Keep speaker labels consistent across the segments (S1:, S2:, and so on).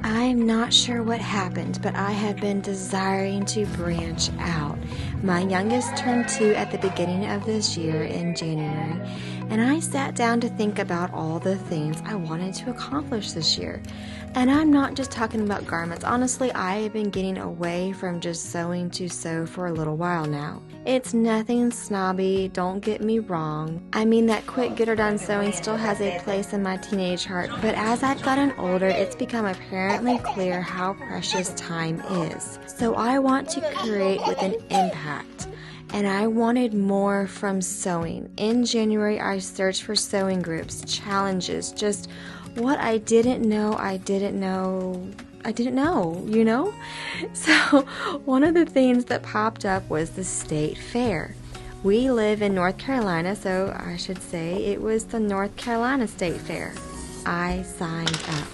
S1: I'm not sure what happened, but I have been desiring to branch out. My youngest turned 2 at the beginning of this year in January, and I sat down to think about all the things I wanted to accomplish this year. And I'm not just talking about garments. Honestly, I have been getting away from just sewing to sew for a little while now. It's nothing snobby, don't get me wrong. I mean, that quick get her done sewing still has a place in my teenage heart, but as I've gotten older, it's become apparently clear how precious time is. So I want to create with an impact. And I wanted more from sewing. In January, I searched for sewing groups, challenges, just what I didn't know, you know? So one of the things that popped up was the state fair. We live in North Carolina, so I should say it was the North Carolina State Fair. I signed up.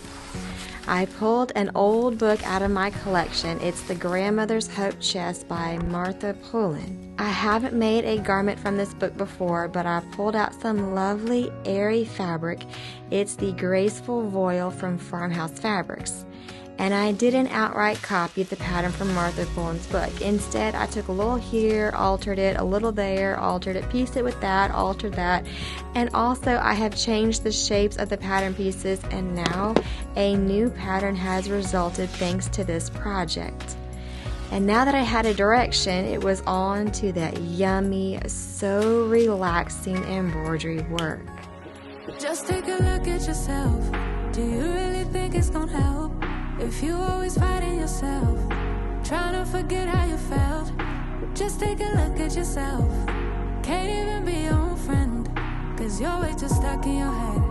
S1: I pulled an old book out of my collection. It's The Grandmother's Hope Chest by Martha Pullen. I haven't made a garment from this book before, but I pulled out some lovely airy fabric. It's the Graceful Voile from Farmhouse Fabrics. And I didn't outright copy the pattern from Martha Pullen's book. Instead, I took a little here, altered it, a little there, altered it, pieced it with that, altered that. And also, I have changed the shapes of the pattern pieces, and now a new pattern has resulted thanks to this project. And now that I had a direction, it was on to that yummy, so relaxing embroidery work.
S2: Just take a look at yourself. Do you really think it's gonna help? If you always fighting yourself, trying to forget how you felt, just take a look at yourself. Can't even be your own friend, cause you're way too stuck in your head.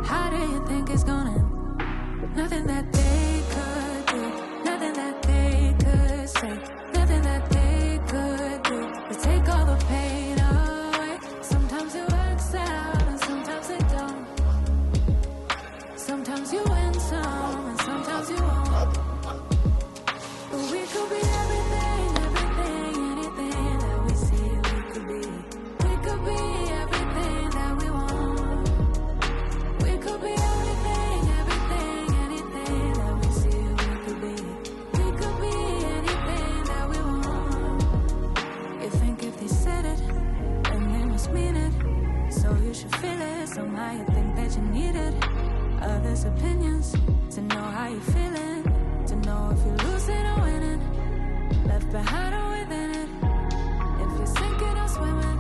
S2: How do you think it's gonna end? Nothing that they could do, nothing that they could say, nothing that they could do to take all the pain away. Sometimes it works out and sometimes it don't. Sometimes you win some and sometimes you won't. But we could be everything, anything that we see we could be. We could be everything that we want. We could be everything, anything that we see we could be. We could be anything that we want. You think if they said it, then they must mean it. So you should feel it, somehow you think that you need it. Others' opinions, to know how you're feeling, to know if you're losing or winning, left behind or within it, if you're sinking or swimming,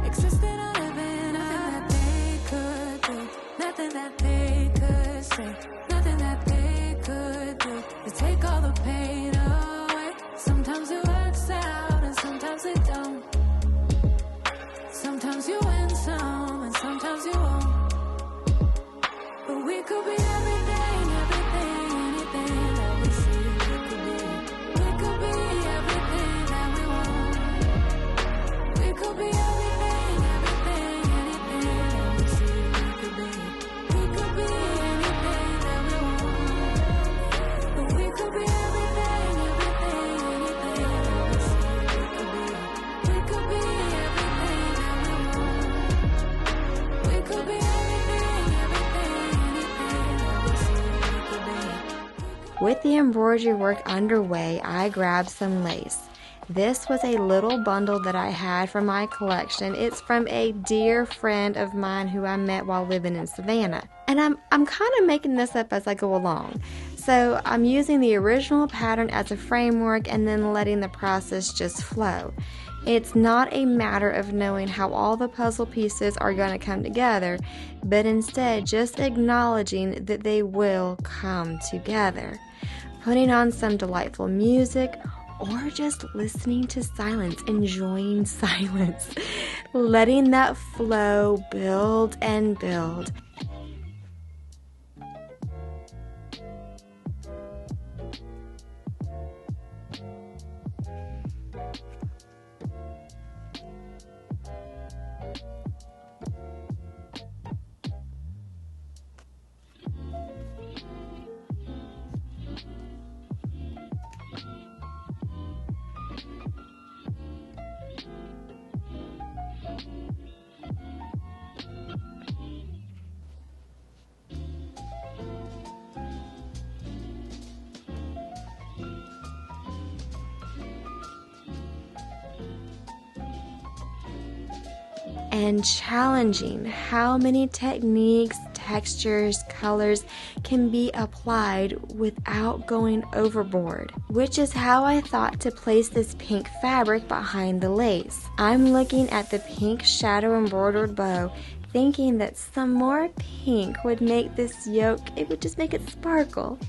S2: existing or living. Nothing that they could do, nothing that they could say, nothing that they could do to take all the pain away. Sometimes it works out and sometimes it don't. Sometimes you win some and sometimes you won't. But we could be everything, anything that we see we could be. We could be everything that we want. We could be everything, anything that we see we could be. We could be anything that we want. But we could be everything, anything that we see we could be. We could be everything that we want. We could be
S1: With the embroidery work underway, I grabbed some lace. This was a little bundle that I had from my collection. It's from a dear friend of mine who I met while living in Savannah. And I'm kind of making this up as I go along. So I'm using the original pattern as a framework and then letting the process just flow. It's not a matter of knowing how all the puzzle pieces are going to come together, but instead just acknowledging that they will come together. Putting on some delightful music or just listening to silence, enjoying silence, letting that flow build and build. and challenging how many techniques, textures, colors can be applied without going overboard, which is how I thought to place this pink fabric behind the lace. I'm looking at the pink shadow embroidered bow, thinking that some more pink would make this yoke, it would just make it sparkle.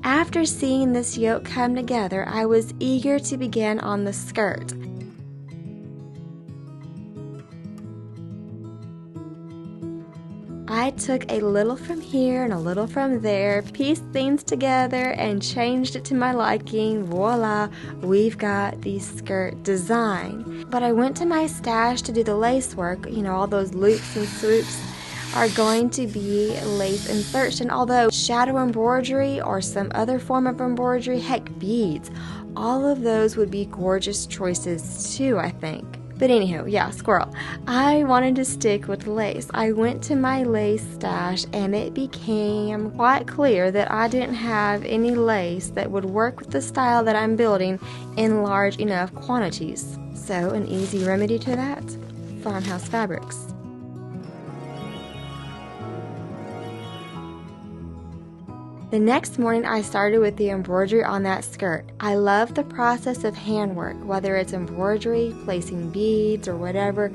S1: After seeing this yoke come together, I was eager to begin on the skirt. I took a little from here and a little from there, pieced things together and changed it to my liking. Voila, we've got the skirt design. But I went to my stash to do the lace work, all those loops and swoops are going to be lace insertion, although shadow embroidery or some other form of embroidery, heck, beads, all of those would be gorgeous choices too, I think. But anywho, yeah, squirrel. I wanted to stick with lace. I went to my lace stash and it became quite clear that I didn't have any lace that would work with the style that I'm building in large enough quantities. So an easy remedy to that, farmhouse fabrics. The next morning I started with the embroidery on that skirt. I love the process of handwork, whether it's embroidery, placing beads, or whatever.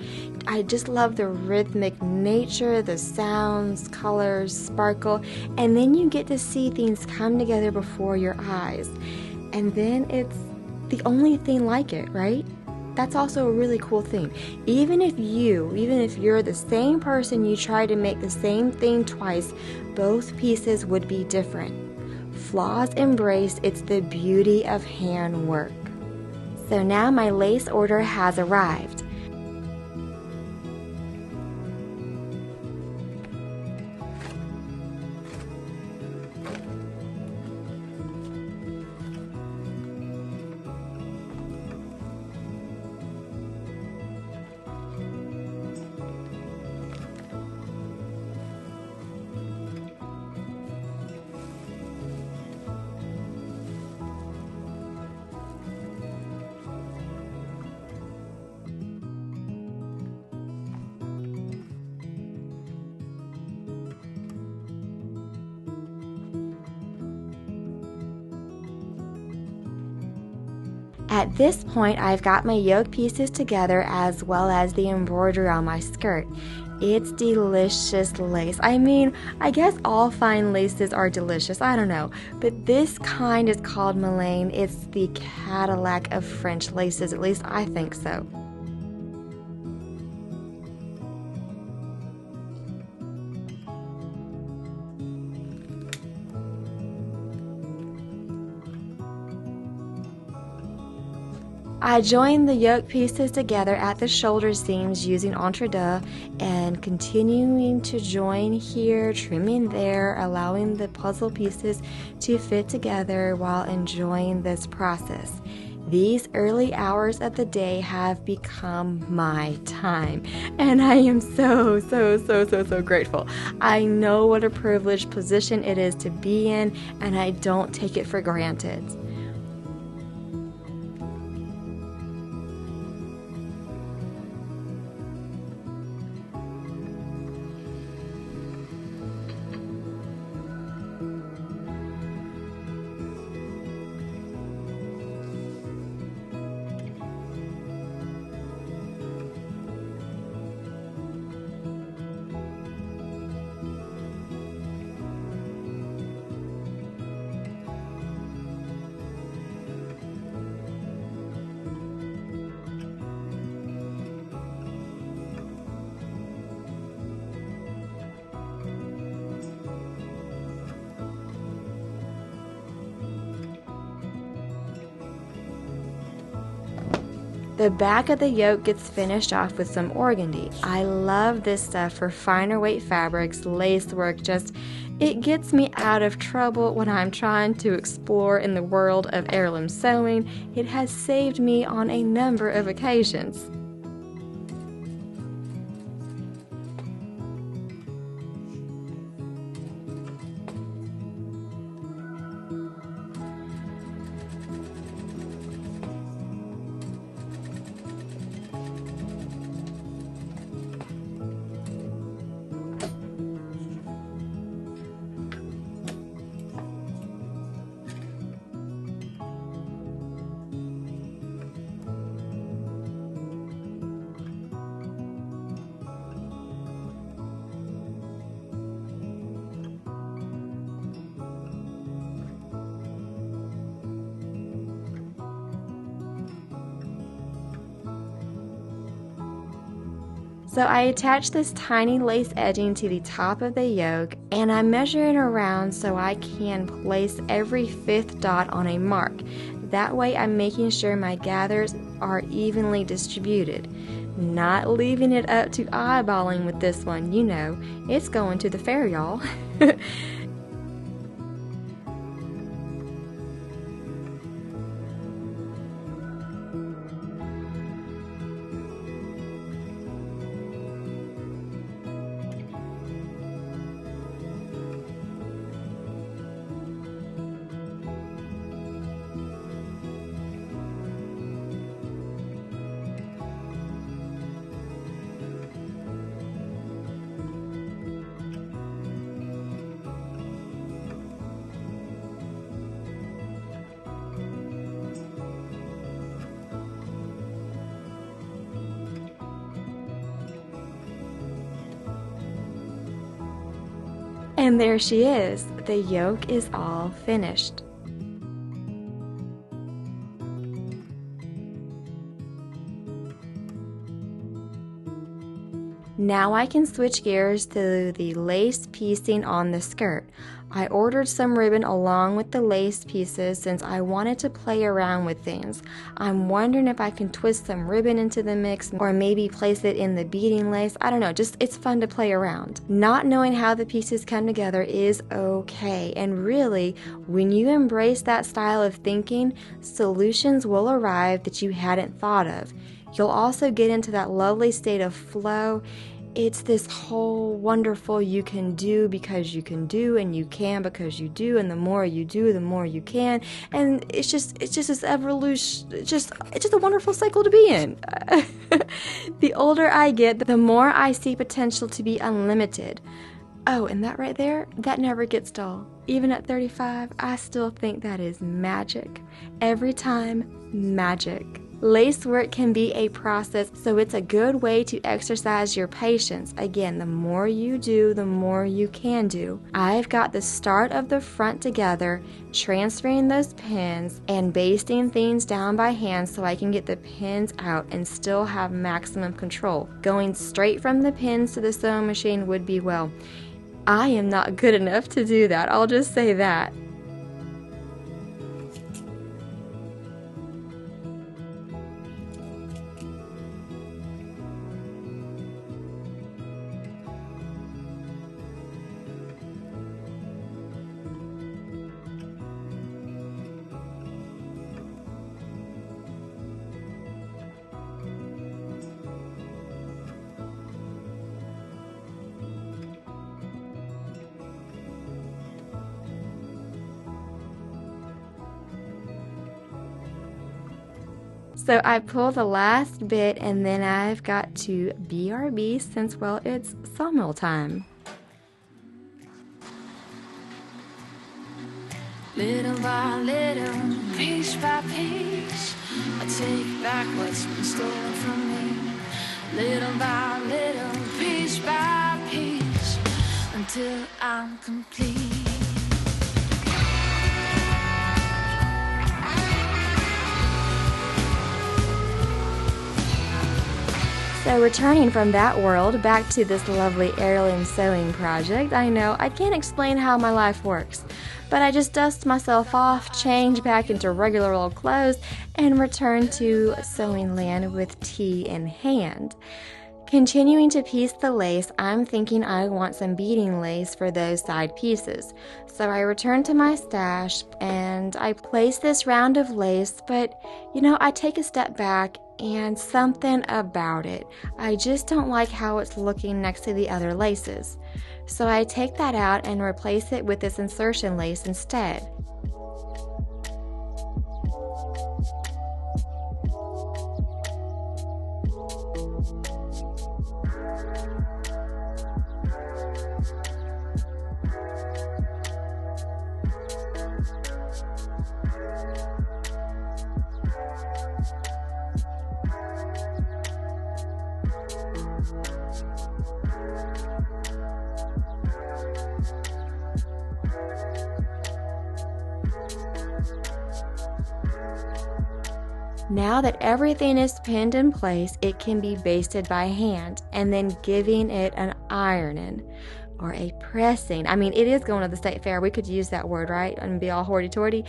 S1: I just love the rhythmic nature, the sounds, colors, sparkle, and then you get to see things come together before your eyes. And then it's the only thing like it, right? That's also a really cool thing. Even if you're the same person, you try to make the same thing twice, both pieces would be different. Flaws embraced, it's the beauty of handwork. So now my lace order has arrived. At this point, I've got my yoke pieces together as well as the embroidery on my skirt. It's delicious lace. I mean, I guess all fine laces are delicious, I don't know. But this kind is called Mulane. It's the Cadillac of French laces, at least I think so. I joined the yoke pieces together at the shoulder seams using entre-deux and continuing to join here, trimming there, allowing the puzzle pieces to fit together while enjoying this process. These early hours of the day have become my time, and I am so grateful. I know what a privileged position it is to be in, and I don't take it for granted. The back of the yoke gets finished off with some organdy. I love this stuff for finer weight fabrics, lace work, it gets me out of trouble when I'm trying to explore in the world of heirloom sewing. It has saved me on a number of occasions. So I attach this tiny lace edging to the top of the yoke, and I measure it around so I can place every 5th dot on a mark. That way I'm making sure my gathers are evenly distributed. Not leaving it up to eyeballing with this one, you know, it's going to the fair, y'all. And there she is. The yoke is all finished. Now I can switch gears to the lace piecing on the skirt. I ordered some ribbon along with the lace pieces since I wanted to play around with things. I'm wondering if I can twist some ribbon into the mix or maybe place it in the beading lace. I don't know, it's fun to play around. Not knowing how the pieces come together is okay, and really, when you embrace that style of thinking, solutions will arrive that you hadn't thought of. You'll also get into that lovely state of flow. It's this whole wonderful you can do because you can do, and you can because you do, and the more you do, the more you can, and it's just this evolution. It's just a wonderful cycle to be in. The older I get, the more I see potential to be unlimited. Oh, and that right there, that never gets dull. Even at 35, I still think that is magic. Every time, magic. Lace work can be a process, so it's a good way to exercise your patience. Again, the more you do, the more you can do. I've got the start of the front together, transferring those pins and basting things down by hand so I can get the pins out and still have maximum control. Going straight from the pins to the sewing machine would be, well, I am not good enough to do that. I'll just say that. So I pull the last bit and then I've got to BRB since, well, it's sawmill time.
S2: Little by little, piece by piece, I take back what's been stolen from me. Little by little, piece by piece, until I'm complete.
S1: So returning from that world back to this lovely heirloom sewing project, I know I can't explain how my life works, but I just dust myself off, change back into regular old clothes, and return to sewing land with tea in hand. Continuing to piece the lace, I'm thinking I want some beading lace for those side pieces. So I return to my stash and I place this round of lace, but I take a step back and something about it, I just don't like how it's looking next to the other laces. So I take that out and replace it with this insertion lace instead. Now that everything is pinned in place, it can be basted by hand and then giving it an ironing or a pressing. I mean, it is going to the state fair. We could use that word, right? And be all hoity-toity.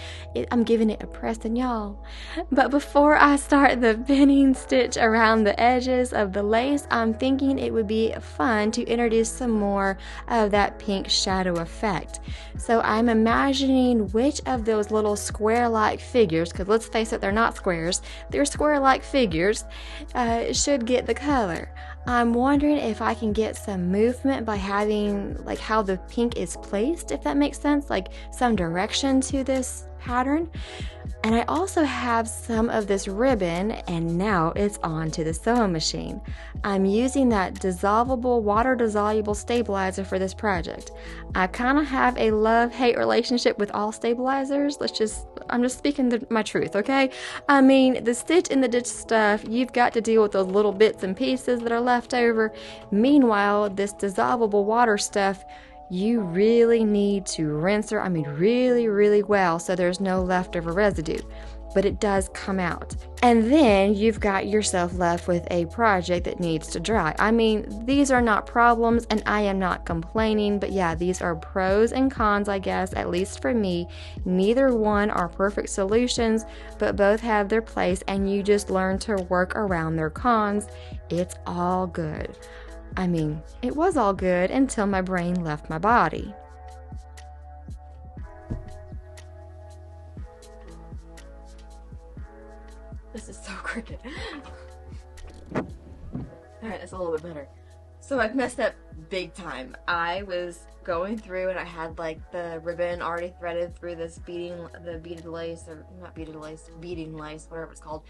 S1: I'm giving it a pressing, y'all. But before I start the pinning stitch around the edges of the lace, I'm thinking it would be fun to introduce some more of that pink shadow effect. So I'm imagining which of those little square-like figures, because let's face it, they're not squares, they're square-like figures, should get the color. I'm wondering if I can get some movement by having like how the pink is placed, if that makes sense, like some direction to this pattern. And I also have some of this ribbon, and now it's on to the sewing machine. I'm using that dissolvable, water-dissolvable stabilizer for this project. I kind of have a love-hate relationship with all stabilizers. I'm just speaking my truth, okay? I mean, the stitch and the ditch stuff, you've got to deal with those little bits and pieces that are left over. Meanwhile, this dissolvable water stuff, you really need to rinse her, really, really well so there's no leftover residue. But it does come out. And then you've got yourself left with a project that needs to dry. These are not problems and I am not complaining, but yeah, these are pros and cons, I guess, at least for me. Neither one are perfect solutions, but both have their place and you just learn to work around their cons. It's all good. It was all good until my brain left my body. This is so crooked. Alright, that's a little bit better. So I've messed up big time. I was going through and I had like the ribbon already threaded through this beading lace, whatever it's called.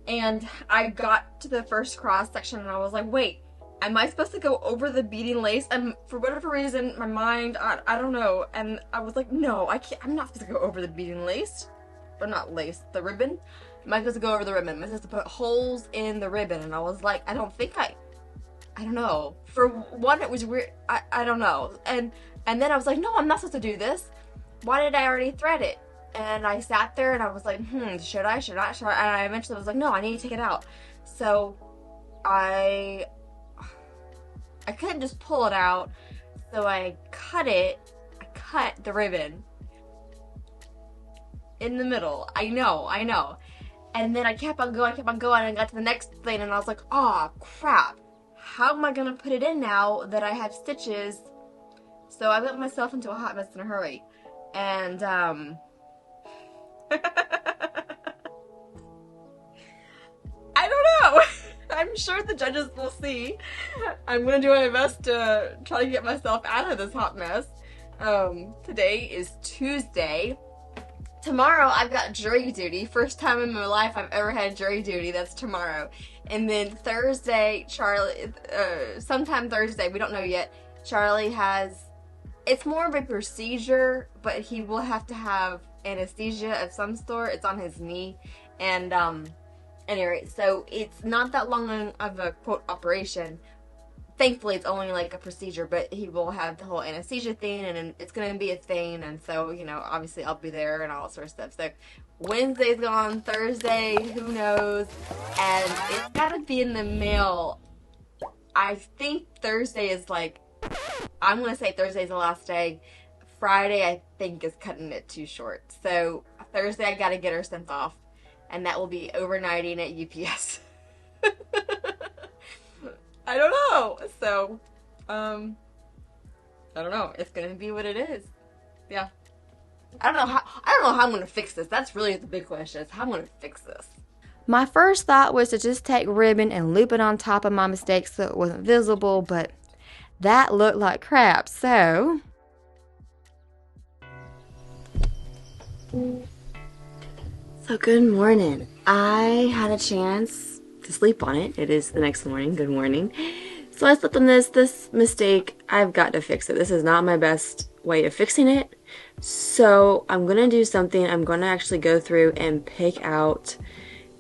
S1: And I got to the first cross section and I was like, wait, am I supposed to go over the beading lace? And for whatever reason, my mind, I don't know. And I was like, no, I can't, I'm not supposed to go over the beading lace. Or not lace, the ribbon. Am I supposed to go over the ribbon? Am I supposed to put holes in the ribbon? And I was like, I don't know. For one, it was weird. I don't know. And then I was like, no, I'm not supposed to do this. Why did I already thread it? And I sat there and I was like, should I? And I eventually was like, no, I need to take it out. So I couldn't just pull it out, so I cut the ribbon in the middle. I know. And then I kept on going, and I got to the next thing, and I was like, oh crap, how am I gonna put it in now that I have stitches? So I got myself into a hot mess in a hurry, and I don't know. I'm sure the judges will see. I'm gonna do my best to try to get myself out of this hot mess. Today is Tuesday, tomorrow I've got jury duty. First time in my life I've ever had jury duty. That's tomorrow. And then Thursday, Charlie, sometime Thursday, we don't know yet, Charlie has, it's more of a procedure, but he will have to have anesthesia of some sort. It's on his knee. And, anyway, so it's not that long of a, quote, operation. Thankfully, it's only like a procedure, but he will have the whole anesthesia thing, and it's going to be a thing, and so, you know, obviously I'll be there and all that sort of stuff. So, Wednesday's gone, Thursday, who knows, and it's got to be in the mail. I think Thursday is like, I'm going to say Thursday's the last day. Friday, I think, is cutting it too short. So, Thursday, I got to get her sent off, and that will be overnighting at UPS. I don't know. So, I don't know. It's gonna be what it is. Yeah. I don't know how I'm gonna fix this. That's really the big question, is how I'm gonna fix this. My first thought was to just take ribbon and loop it on top of my mistake so it wasn't visible, but that looked like crap, so good morning. I had a chance to sleep on it. It is the next morning. Good morning. So I slept on this mistake. I've got to fix it. This is not my best way of fixing it. So I'm going to do something. I'm going to actually go through and pick out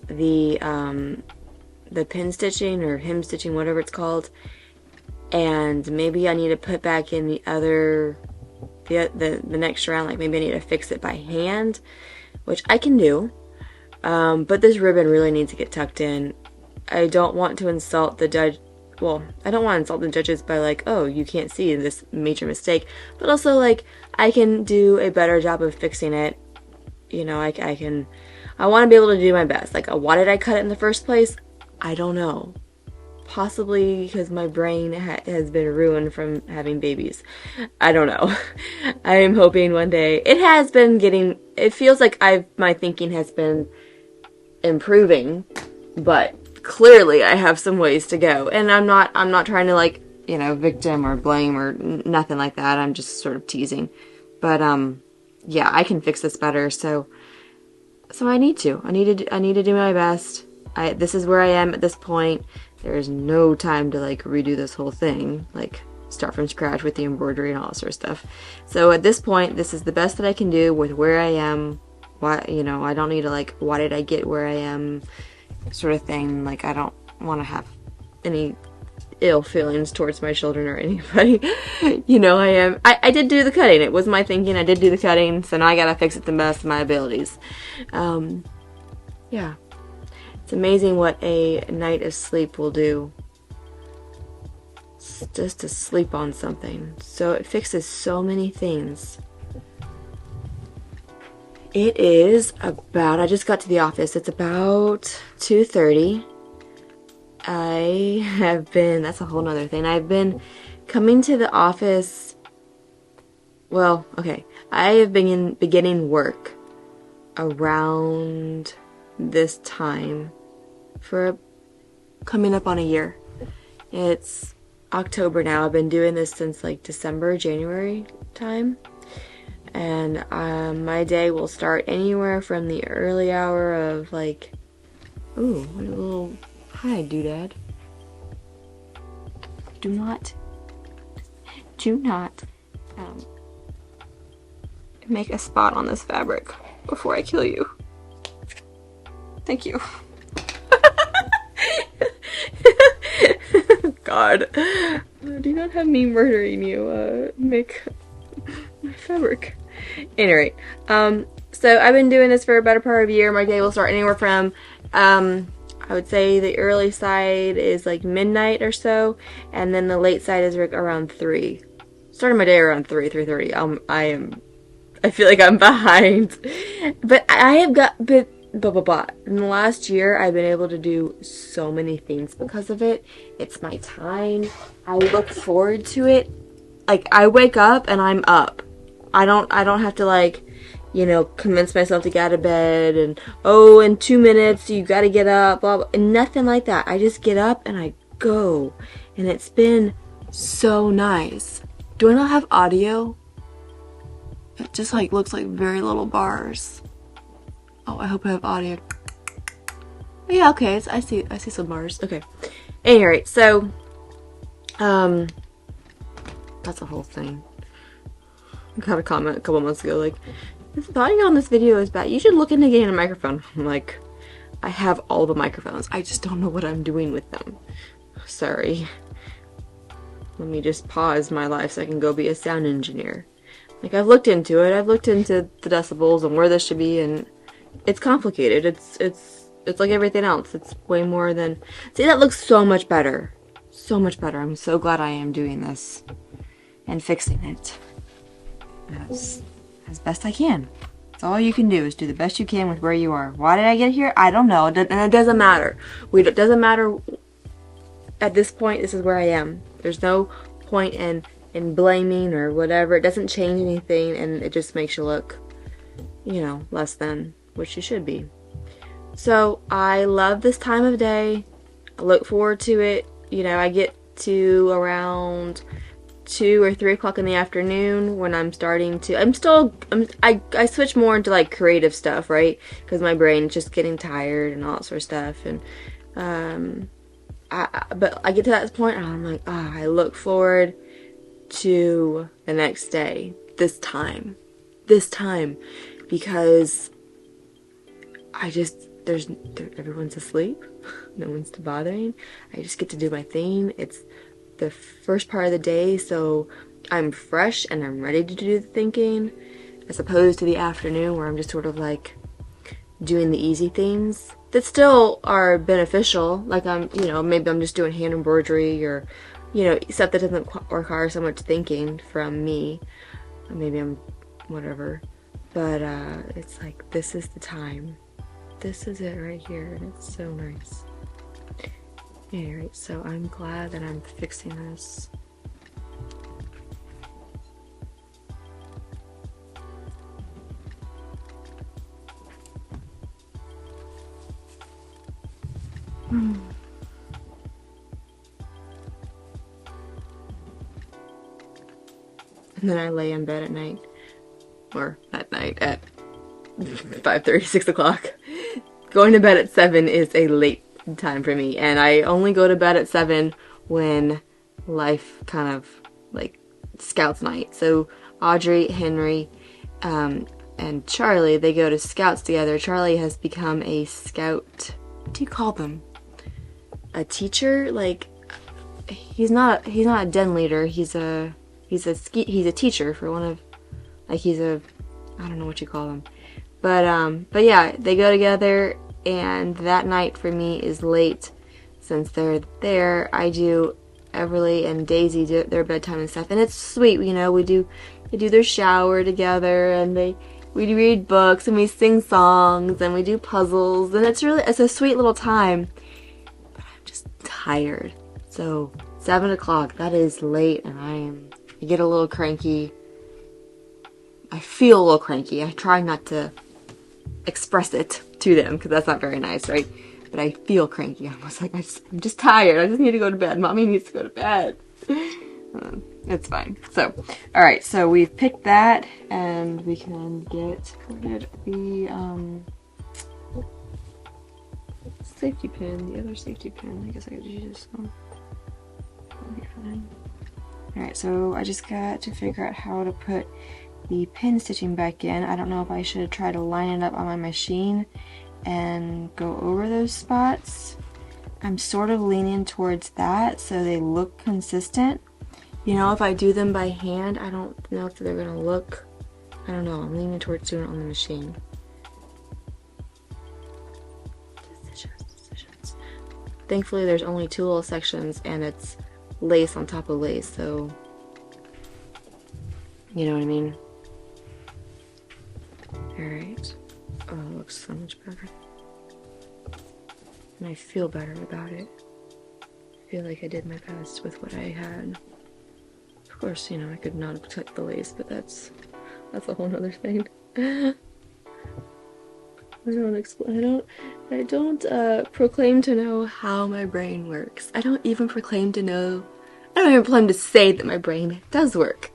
S1: the pin stitching or hem stitching, whatever it's called. And maybe I need to put back in the other, the next round. Like maybe I need to fix it by hand, which I can do. But this ribbon really needs to get tucked in. I don't want to insult the judge. Well, I don't want to insult the judges by like, oh, you can't see this major mistake. But also, like, I can do a better job of fixing it. You know, I want to be able to do my best. Like, why did I cut it in the first place? I don't know. Possibly because my brain has been ruined from having babies. I don't know. I am hoping one day. It has been getting, it feels like my thinking has been improving, but clearly I have some ways to go. And I'm not trying to, like, you know, victim or blame or nothing like that. I'm just sort of teasing. But yeah, I can fix this better. So I need to do my best. This is where I am at this point. There is no time to, like, redo this whole thing, like start from scratch with the embroidery and all that sort of stuff. So at this point, this is the best that I can do with where I am. Why, you know, I don't need to, like, why did I get where I am sort of thing. Like, I don't want to have any ill feelings towards my children or anybody. You know, I did do the cutting. It was my thinking. I did do the cutting, so now I gotta fix it the best of my abilities. Yeah. It's amazing what a night of sleep will do. Just to sleep on something. So it fixes so many things. It is about, I just got to the office. It's about 2:30. I have been, that's a whole nother thing. I've been coming to the office, well, okay. I have been beginning work around this time for coming up on a year. It's October now. I've been doing this since like December, January time. And my day will start anywhere from the early hour of like, ooh, what a little, hi doodad. Do not make a spot on this fabric before I kill you. Thank you. God, do not have me murdering you, make my fabric. Anyway, so I've been doing this for a better part of a year. My day will start anywhere from, I would say the early side is like midnight or so, and then the late side is around 3. Starting my day around 3:30. I feel like I'm behind, but I have got, blah, blah, blah. In the last year, I've been able to do so many things because of it. It's my time. I look forward to it. Like, I wake up and I'm up. I don't have to, like, you know, convince myself to get out of bed and, oh, in 2 minutes you gotta get up, blah, blah, and nothing like that. I just get up and I go. And it's been so nice. Do I not have audio? It just, like, looks like very little bars. Oh, I hope I have audio. Yeah, okay, I see some bars. Okay. Anyway, so that's a whole thing. I got a comment a couple months ago like, the audio on this video is bad. You should look into getting a microphone. I'm like, I have all the microphones. I just don't know what I'm doing with them. Sorry. Let me just pause my life so I can go be a sound engineer. Like, I've looked into it. I've looked into the decibels and where this should be, and it's complicated. It's like everything else. It's way more than... See, that looks so much better. So much better. I'm so glad I am doing this and fixing it as best I can. That's all you can do, is do the best you can with where you are. Why did I get here? I don't know. And it doesn't matter. It doesn't matter. At this point, this is where I am. There's no point in blaming or whatever. It doesn't change anything, and it just makes you look, you know, less than what you should be. So I love this time of day. I look forward to it. You know, I get to around 2 or 3 o'clock in the afternoon when I'm starting to, I switch more into like creative stuff, right? Because my brain's just getting tired and all that sort of stuff. And but I get to that point and I'm like, I look forward to the next day, this time, because everyone's asleep, no one's bothering. I just get to do my thing. It's the first part of the day, so I'm fresh and I'm ready to do the thinking, as opposed to the afternoon where I'm just sort of like doing the easy things that still are beneficial. Like maybe I'm just doing hand embroidery or, stuff that doesn't require so much thinking from me. Maybe I'm whatever. But it's like, this is the time. This is it right here, and it's so nice. Alright, so I'm glad that I'm fixing this. And then I lay in bed at night, or at night at 5:30, 6 o'clock. Going to bed at 7 is a late time for me, and I only go to bed at 7 when life kind of like scouts night. So Audrey, Henry, and Charlie, they go to scouts together. Charlie has become a scout. What do you call them? A teacher? Like, he's not a den leader. He's a teacher for one of, like, I don't know what you call them. But yeah, they go together, and that night for me is late. Since they're there, I do Everly and Daisy do their bedtime and stuff, and it's sweet. They do their shower together, and we read books, and we sing songs, and we do puzzles, and it's a sweet little time. But I'm just tired. So 7 o'clock, that is late, and I get a little cranky. I feel a little cranky. I try not to express it to them, because that's not very nice, right? But I feel cranky. I'm just like, I'm just tired. I just need to go to bed. Mommy needs to go to bed. It's fine. So, alright, so we've picked that, and we can get the safety pin, the other safety pin. I guess I could use this one. That'll be fine. Alright, so I just got to figure out how to put the pin stitching back in. I don't know if I should try to line it up on my machine and go over those spots. I'm sort of leaning towards that so they look consistent. If I do them by hand, I don't know if they're gonna look, I don't know, I'm leaning towards doing it on the machine. Decisions. Thankfully there's only 2 little sections, and it's lace on top of lace, so you know what I mean. Alright. Oh, it looks so much better. And I feel better about it. I feel like I did my best with what I had. Of course, I could not have cut the lace, but that's a whole other thing. I don't proclaim to know how my brain works. I don't even proclaim to say that my brain does work.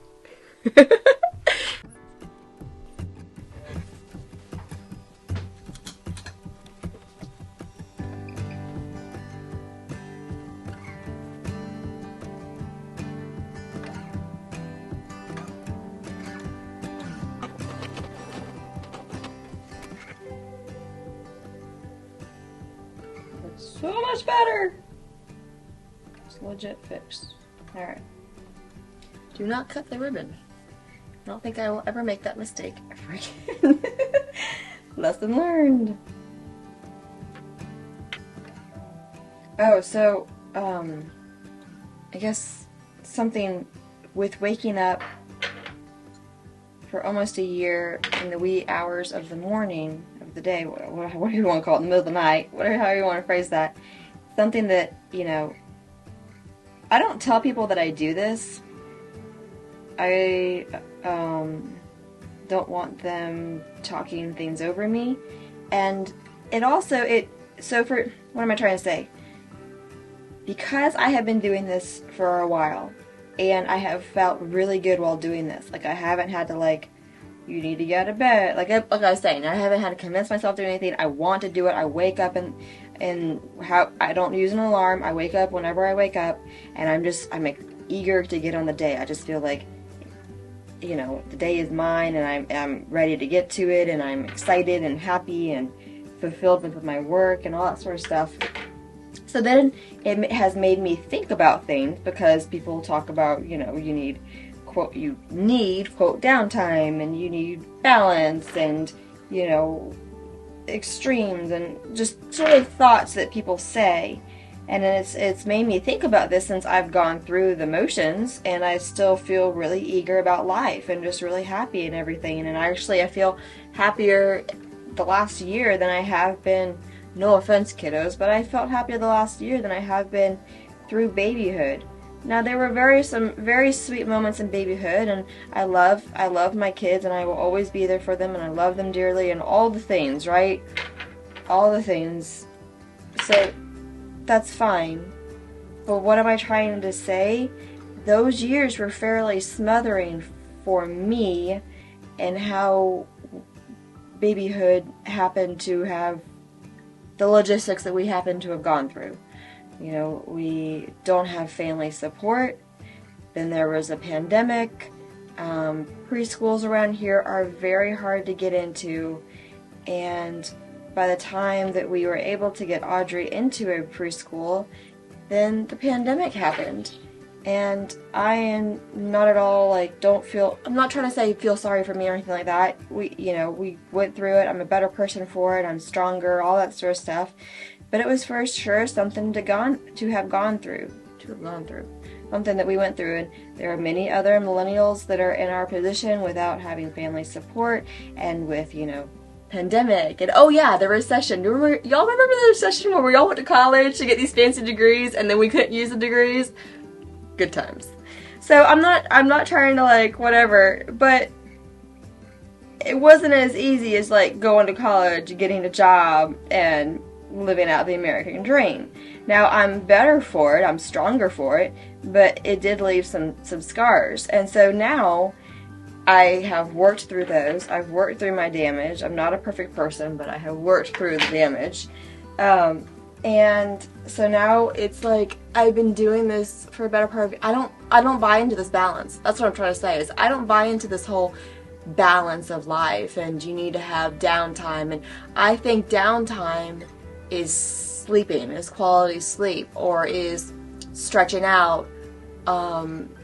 S1: So much better. It's legit fixed. Alright. Do not cut the ribbon. I don't think I will ever make that mistake ever again. Lesson learned. Oh, so, I guess something with waking up for almost a year in the wee hours of the morning, of the day, what do you want to call it, in the middle of the night, whatever, however you want to phrase that, something that, you know, I don't tell people that I do this. I don't want them talking things over me. And it also, so for, what am I trying to say? Because I have been doing this for a while, and I have felt really good while doing this. Like, I haven't had to, like, you need to get out of bed. Like I was saying, I haven't had to convince myself to do anything. I want to do it. I wake up and how I don't use an alarm. I wake up whenever I wake up, and I'm eager to get on the day. I just feel like, you know, the day is mine, and I'm ready to get to it, and I'm excited and happy and fulfilled with my work and all that sort of stuff. So then it has made me think about things, because people talk about, you know, you need quote downtime, and you need balance, and, you know, extremes, and just sort of thoughts that people say. And it's made me think about this since I've gone through the motions, and I still feel really eager about life and just really happy and everything. And I feel happier the last year than I have been, no offense kiddos, but I felt happier the last year than I have been through babyhood. Now, there were some very sweet moments in babyhood, and I love my kids, and I will always be there for them, and I love them dearly, and all the things, right? All the things. So that's fine. But what am I trying to say? Those years were fairly smothering for me, and how babyhood happened to have the logistics that we happen to have gone through. You know, we don't have family support. Then there was a pandemic. Preschools around here are very hard to get into. And by the time that we were able to get Audrey into a preschool, then the pandemic happened. And I am not at all, like, I'm not trying to say feel sorry for me or anything like that. We went through it. I'm a better person for it. I'm stronger, all that sort of stuff. But it was for sure something to have gone through. Something that we went through. And there are many other millennials that are in our position without having family support, and with, you know, pandemic, and oh yeah, the recession. Y'all remember the recession where we all went to college to get these fancy degrees, and then we couldn't use the degrees? Good times. So I'm not trying to, like, whatever, but it wasn't as easy as, like, going to college, getting a job, and living out the American dream. Now, I'm better for it, I'm stronger for it, but it did leave some scars. And so now I have worked through those. I've worked through my damage. I'm not a perfect person, but I have worked through the damage. And so now it's like I've been doing this for a better part of, I don't buy into this balance. That's what I'm trying to say, is I don't buy into this whole balance of life, and you need to have downtime. And I think downtime is sleeping, is quality sleep, or is stretching out.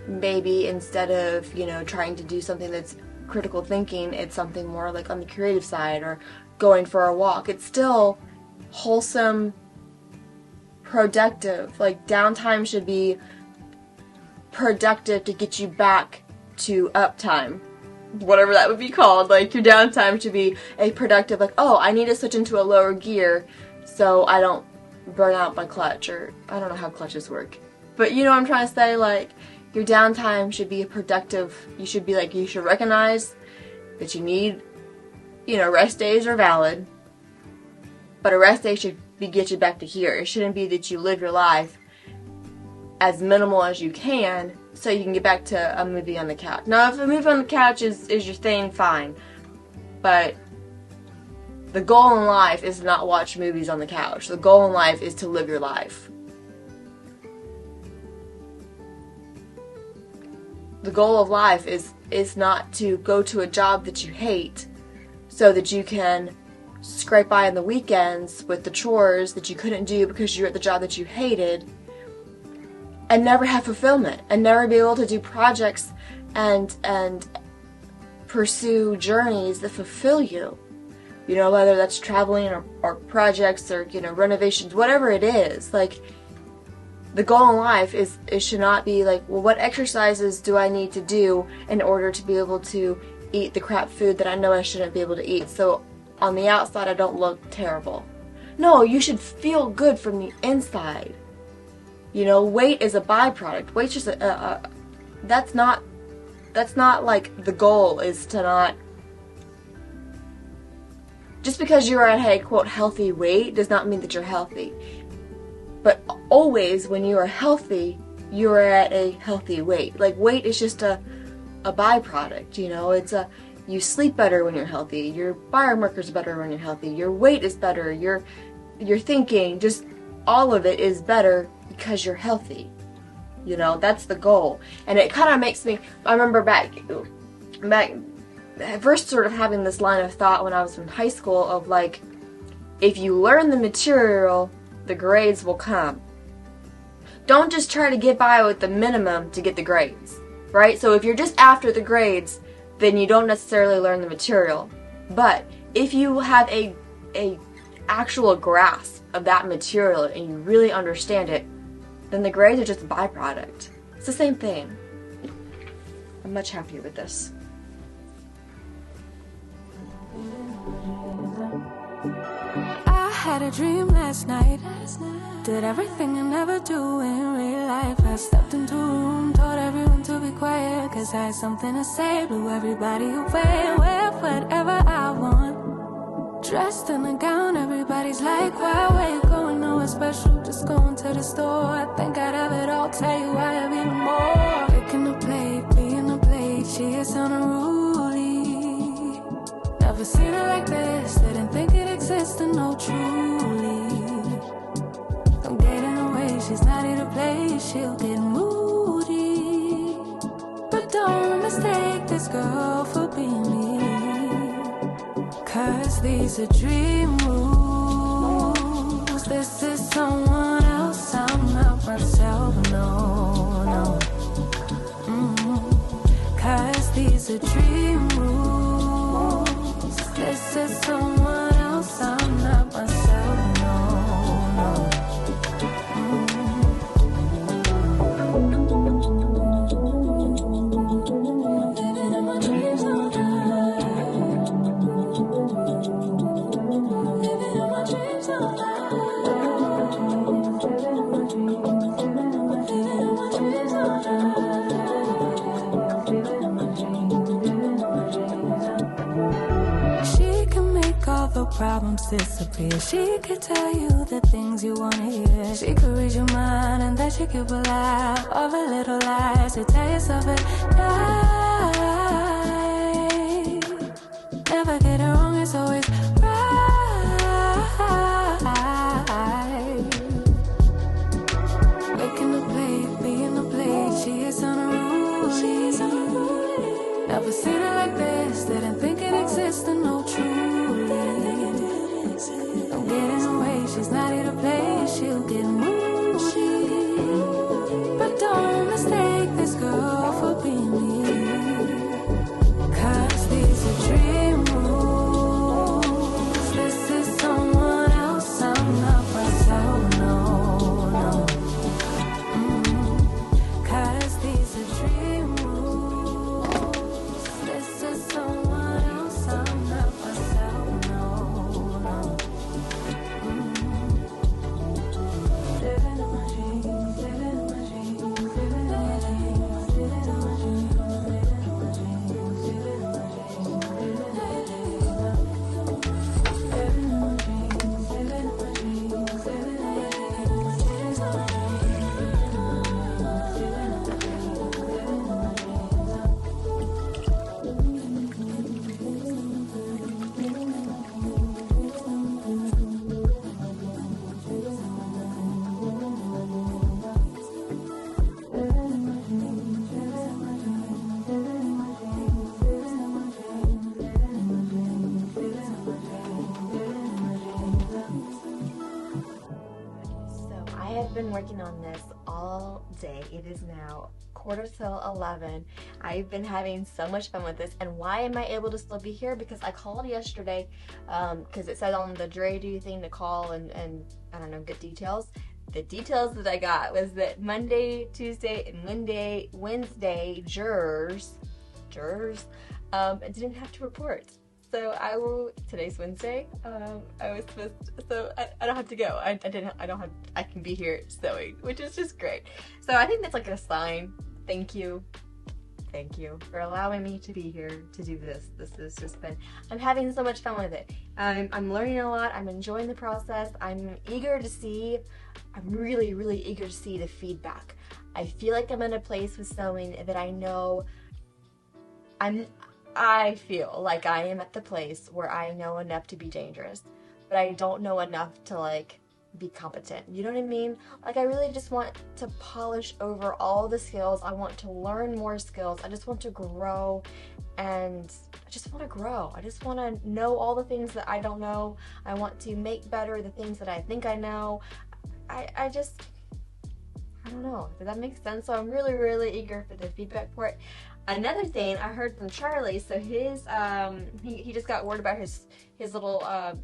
S1: Maybe instead of, you know, trying to do something that's critical thinking, it's something more like on the creative side, or going for a walk. It's still wholesome, productive. Like, downtime should be productive to get you back to uptime, whatever that would be called. Like, your downtime should be a productive, like, oh, I need to switch into a lower gear so I don't burn out my clutch, or I don't know how clutches work. But you know what I'm trying to say? Like, your downtime should be productive. You should recognize that you need, you know, rest days are valid, but a rest day should get you back to here. It shouldn't be that you live your life as minimal as you can so you can get back to a movie on the couch. Now, if a movie on the couch is your thing, fine. But the goal in life is to not watch movies on the couch. The goal in life is to live your life. The goal of life is not to go to a job that you hate so that you can scrape by on the weekends with the chores that you couldn't do because you're at the job that you hated, and never have fulfillment, and never be able to do projects and pursue journeys that fulfill you. You know, whether that's traveling or projects or, you know, renovations, whatever it is. Like, the goal in life is, it should not be like, well, what exercises do I need to do in order to be able to eat the crap food that I know I shouldn't be able to eat, so on the outside I don't look terrible. No, you should feel good from the inside. You know, weight is a byproduct. Weight's just that's not like the goal is to not. Just because you're at a, quote, healthy weight does not mean that you're healthy. But always when you are healthy, you are at a healthy weight. Like, weight is just a byproduct, you know. It's you sleep better when you're healthy. Your biomarkers are better when you're healthy. Your weight is better. Your thinking, just all of it is better because you're healthy. You know, that's the goal. And it kind of makes me, I remember back first sort of having this line of thought when I was in high school of like, if you learn the material, the grades will come. Don't just try to get by with the minimum to get the grades, right? So if you're just after the grades, then you don't necessarily learn the material. But if you have a actual grasp of that material and you really understand it, then the grades are just a byproduct. It's the same thing. I'm much happier with this.
S2: I had a dream last night. Did everything I never do in real life. I stepped into a room, told everyone to be quiet, cause I had something to say, blew everybody away, wear whatever I want. Dressed in a gown, everybody's like, why, where you going, nowhere special, just going to the store. I think I'd have it all, tell you I have even more. Picking a plate, being a plate, she is unruly. Never seen her like this, didn't think it existed, no truly. Don't get in her way, she's not here to play, she'll get moody. But don't mistake this girl for being me, cause these are dream rules. This is someone else, I'm not myself, no, no. Cause these are dream rules. This is someone else, I'm not myself, no, no. Living in my dreams all night. Living in my dreams all night. Living in my dreams all night. She can make all the problems disappear. She could tell you the things you wanna hear. She could read your mind and then she could laugh all the little lies to tell yourself at night. Never get it wrong, it's always right. Waking the plate, being the plate, she is unruly. Never seen her like this, didn't think it existed, no truly. Don't get in her way, she's not here to play, she'll get moody. But don't mistake this girl for being me, cause these are dream rules.
S1: all day. It is now 11:15. I've been having so much fun with this. And why am I able to still be here? Because I called yesterday, because it said on the jury duty thing to call and I don't know, get details. The details that I got was that Monday, Tuesday, and Wednesday jurors didn't have to report. So today's Wednesday. I was supposed to, so I don't have to go. I can be here sewing, which is just great. So I think that's like a sign. Thank you for allowing me to be here to do this. This has just been, I'm having so much fun with it. I'm learning a lot. I'm enjoying the process. I'm really, really eager to see the feedback. I feel like I'm in a place with sewing that I know I feel like I am at the place where I know enough to be dangerous, but I don't know enough to like be competent. You know what I mean? Like I really just want to polish over all the skills. I want to learn more skills. I just want to grow, and I just want to grow. I just want to know all the things that I don't know. I want to make better the things that I think I know. I don't know. Does that make sense? So I'm really, really eager for the feedback for it. Another thing I heard from Charlie, so his he just got word about his little I'm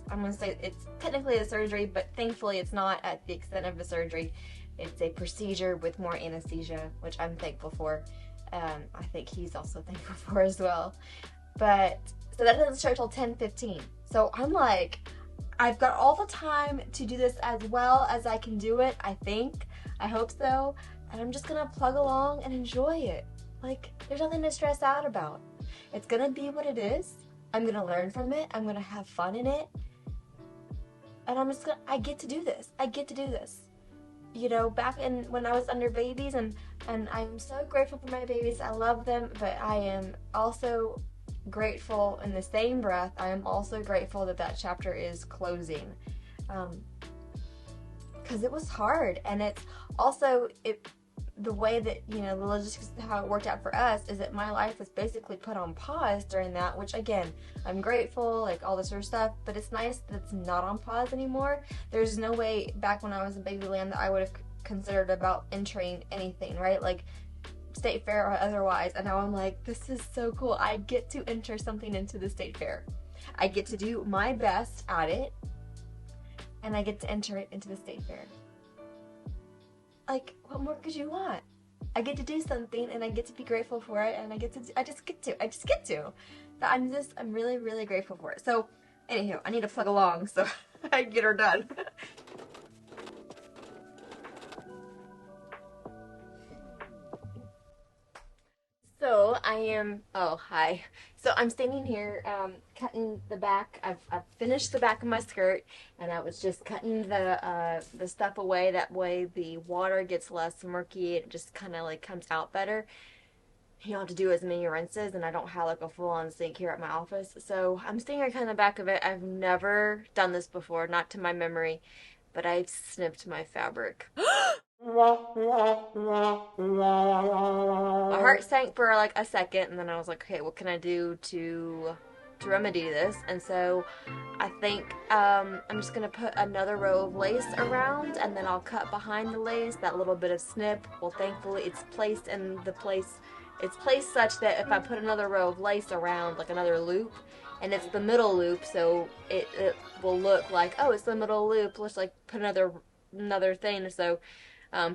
S1: gonna say it's technically a surgery, but thankfully it's not at the extent of a surgery. It's a procedure with more anesthesia, which I'm thankful for. I think he's also thankful for as well. But so that doesn't start till 10:15. So I'm like, I've got all the time to do this as well as I can do it, I think. I hope so. And I'm just gonna plug along and enjoy it. Like, there's nothing to stress out about. It's gonna be what it is. I'm gonna learn from it. I'm gonna have fun in it. And I get to do this. I get to do this. You know, back when I was under babies, and I'm so grateful for my babies. I love them, but I am also grateful in the same breath. I am also grateful that chapter is closing. Because it was hard, and it's also the way that, you know, the logistics, how it worked out for us is that my life was basically put on pause during that, which again, I'm grateful, like all this sort of stuff, but it's nice that it's not on pause anymore. There's no way back when I was in Babyland that I would have considered about entering anything, right? Like state fair or otherwise, and now I'm like, this is so cool. I get to enter something into the state fair. I get to do my best at it, and I get to enter it into the state fair. Like, what more could you want? I get to do something, and I get to be grateful for it, and I just get to. But I'm really, really grateful for it. So, anywho, I need to plug along so I can get her done. So hi. So I'm standing here cutting the back. I've finished the back of my skirt, and I was just cutting the stuff away. That way the water gets less murky. It just kind of like comes out better. You don't have to do as many rinses, and I don't have like a full-on sink here at my office. So I'm standing here cutting the back of it. I've never done this before, not to my memory, but I've snipped my fabric. My heart sank for like a second, and then I was like, okay, what can I do to remedy this? And so I think I'm just gonna put another row of lace around, and then I'll cut behind the lace, that little bit of snip. Well, thankfully it's placed in the place, it's placed such that if I put another row of lace around, like another loop, and it's the middle loop, so it will look like, oh, it's the middle loop, let's like put another thing, so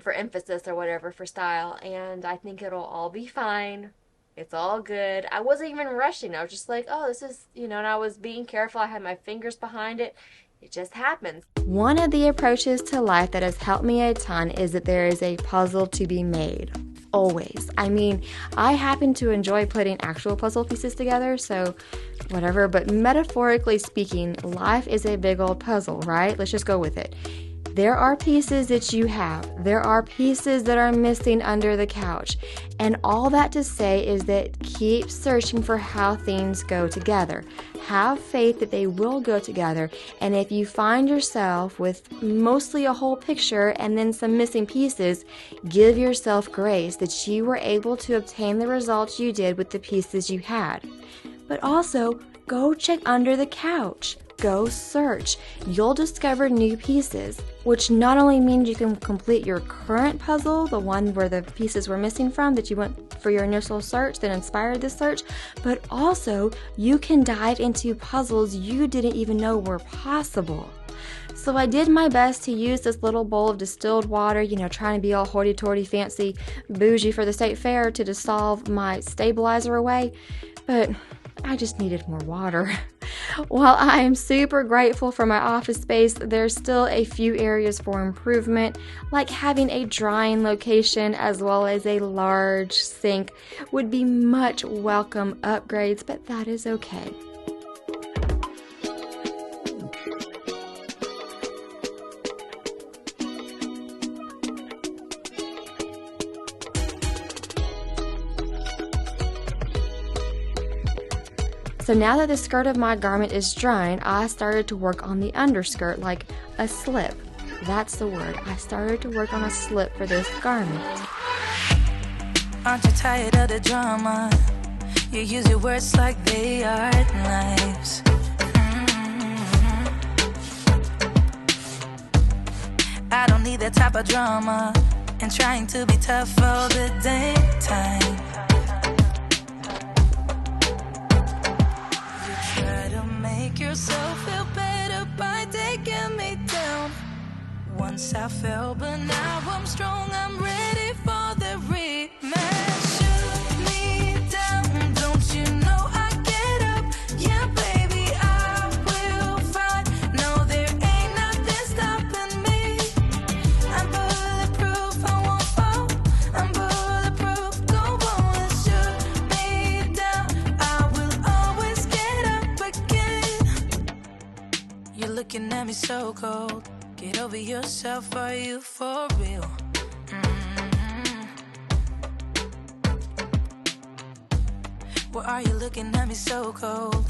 S1: for emphasis or whatever, for style. And I think it'll all be fine. It's all good. I wasn't even rushing. I was just like, oh, this is, you know, and I was being careful. I had my fingers behind it. It just happens. One of the approaches to life that has helped me a ton is that there is a puzzle to be made. Always. I mean, I happen to enjoy putting actual puzzle pieces together, so whatever. But metaphorically speaking, life is a big old puzzle, right? Let's just go with it. There are pieces that you have. There are pieces that are missing under the couch. And all that to say is that keep searching for how things go together. Have faith that they will go together. And if you find yourself with mostly a whole picture and then some missing pieces, give yourself grace that you were able to obtain the results you did with the pieces you had. But also, go check under the couch. go search. You'll discover new pieces, which not only means you can complete your current puzzle, the one where the pieces were missing from that you went for your initial search that inspired this search, but also you can dive into puzzles you didn't even know were possible. So I did my best to use this little bowl of distilled water, trying to be all hoity-toity, fancy, bougie for the state fair to dissolve my stabilizer away, but I just needed more water. While I am super grateful for my office space, there's still a few areas for improvement, like having a drying location as well as a large sink would be much welcome upgrades, but that is okay. So now that the skirt of my garment is drying, I started to work on the underskirt, like a slip. That's the word. I started to work on a slip for this garment.
S3: Aren't you tired of the drama? You use your words like they are knives. I don't need that type of drama and trying to be tough all the damn time. Yourself feel better by taking me down. Once I fell, but now I'm strong. I'm ready for the rematch. Shoot me down, don't you know I get up? Yeah, baby, I will fight. No, there ain't nothing stopping me. I'm bulletproof, I won't fall. I'm bulletproof, go on, shoot me down. I will always get up again. You're looking at me so cold. Get over yourself, are you for real? Why are you looking at me so cold?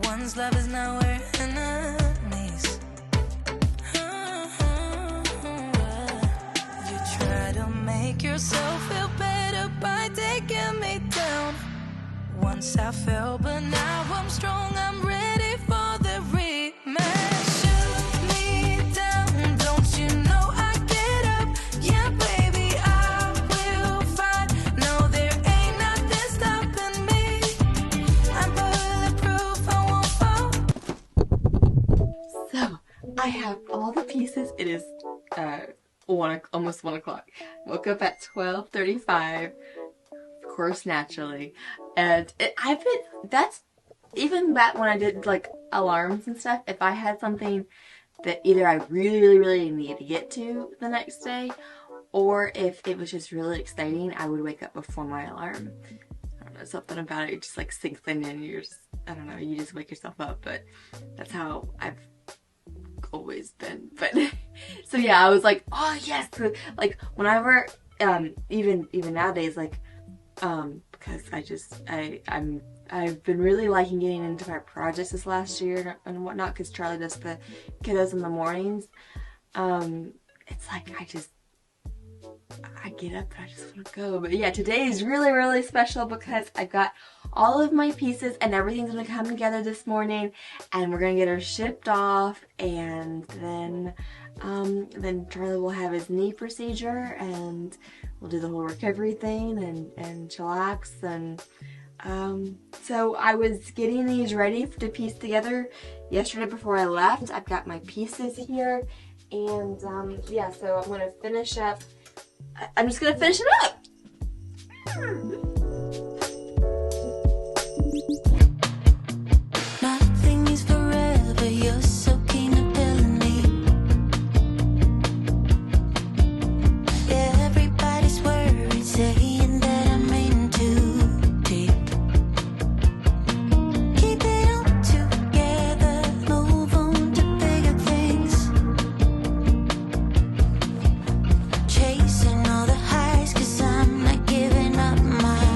S3: One's love is not worth enemies. You try to make yourself feel better by taking me down. Once I fell, but now I'm strong. I'm ready for the rematch.
S1: I have all the pieces. It is almost 1 o'clock. Woke up at 12:35, of course, naturally, and that's even back when I did like alarms and stuff. If I had something that either I really needed to get to the next day, or if it was just really exciting, I would wake up before my alarm. I don't know, something about it just like sinks in and you just wake yourself up. But that's how I've always been. But so yeah, I was like, oh yes, like whenever even nowadays, like because I've been really liking getting into my projects this last year and whatnot, because Charlie does the kiddos in the mornings. It's like I get up and I just want to go. But yeah, today is really special because I've got all of my pieces and everything's going to come together this morning, and we're going to get her shipped off, and then Charlie will have his knee procedure and we'll do the whole recovery thing and chillax. And so I was getting these ready to piece together yesterday before I left. I've got my pieces here, and yeah, so I'm going to finish up. I'm just going to finish it up.
S3: Nothing is forever, you're so keen on telling me. Everybody's worried, saying that I'm in too deep. Keep it all together, move on to bigger things. Chasing all the highs, 'cause I'm not giving up my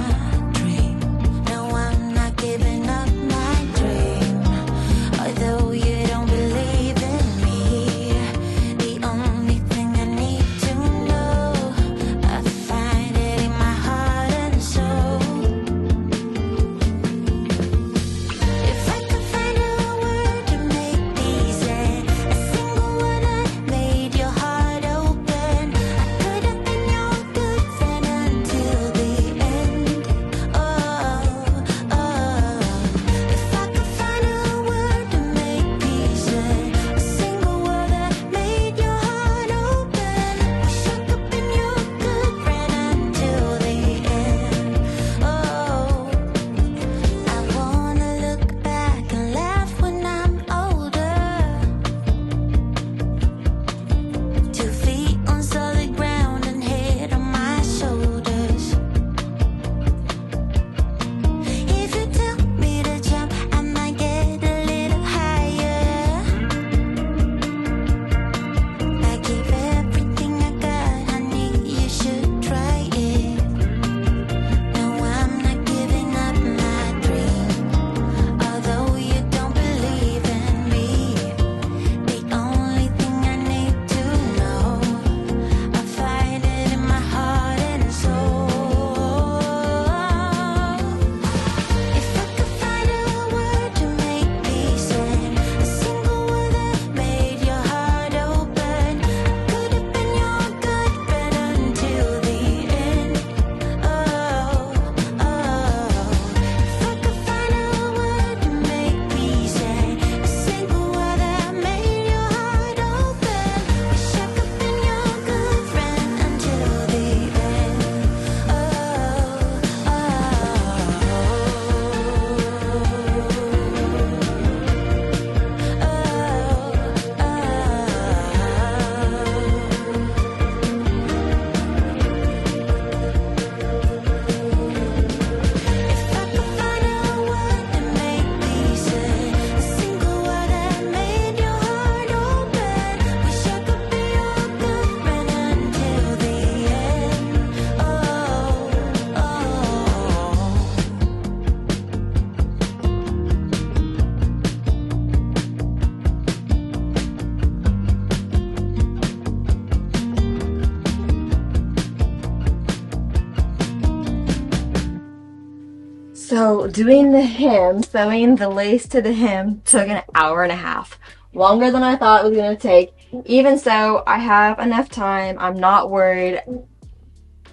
S1: So doing the hem, sewing the lace to the hem took an hour and a half. Longer than I thought it was going to take. Even so, I have enough time. I'm not worried.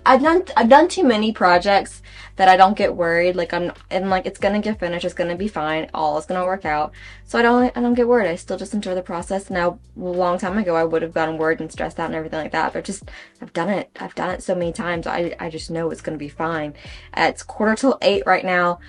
S1: I've done too many projects that I don't get worried. Like it's gonna get finished. It's gonna be fine. All is gonna work out. So I don't get worried. I still just enjoy the process. Now, a long time ago, I would have gotten worried and stressed out and everything like that. But just I've done it. I've done it so many times. I just know it's gonna be fine. It's 7:45 right now.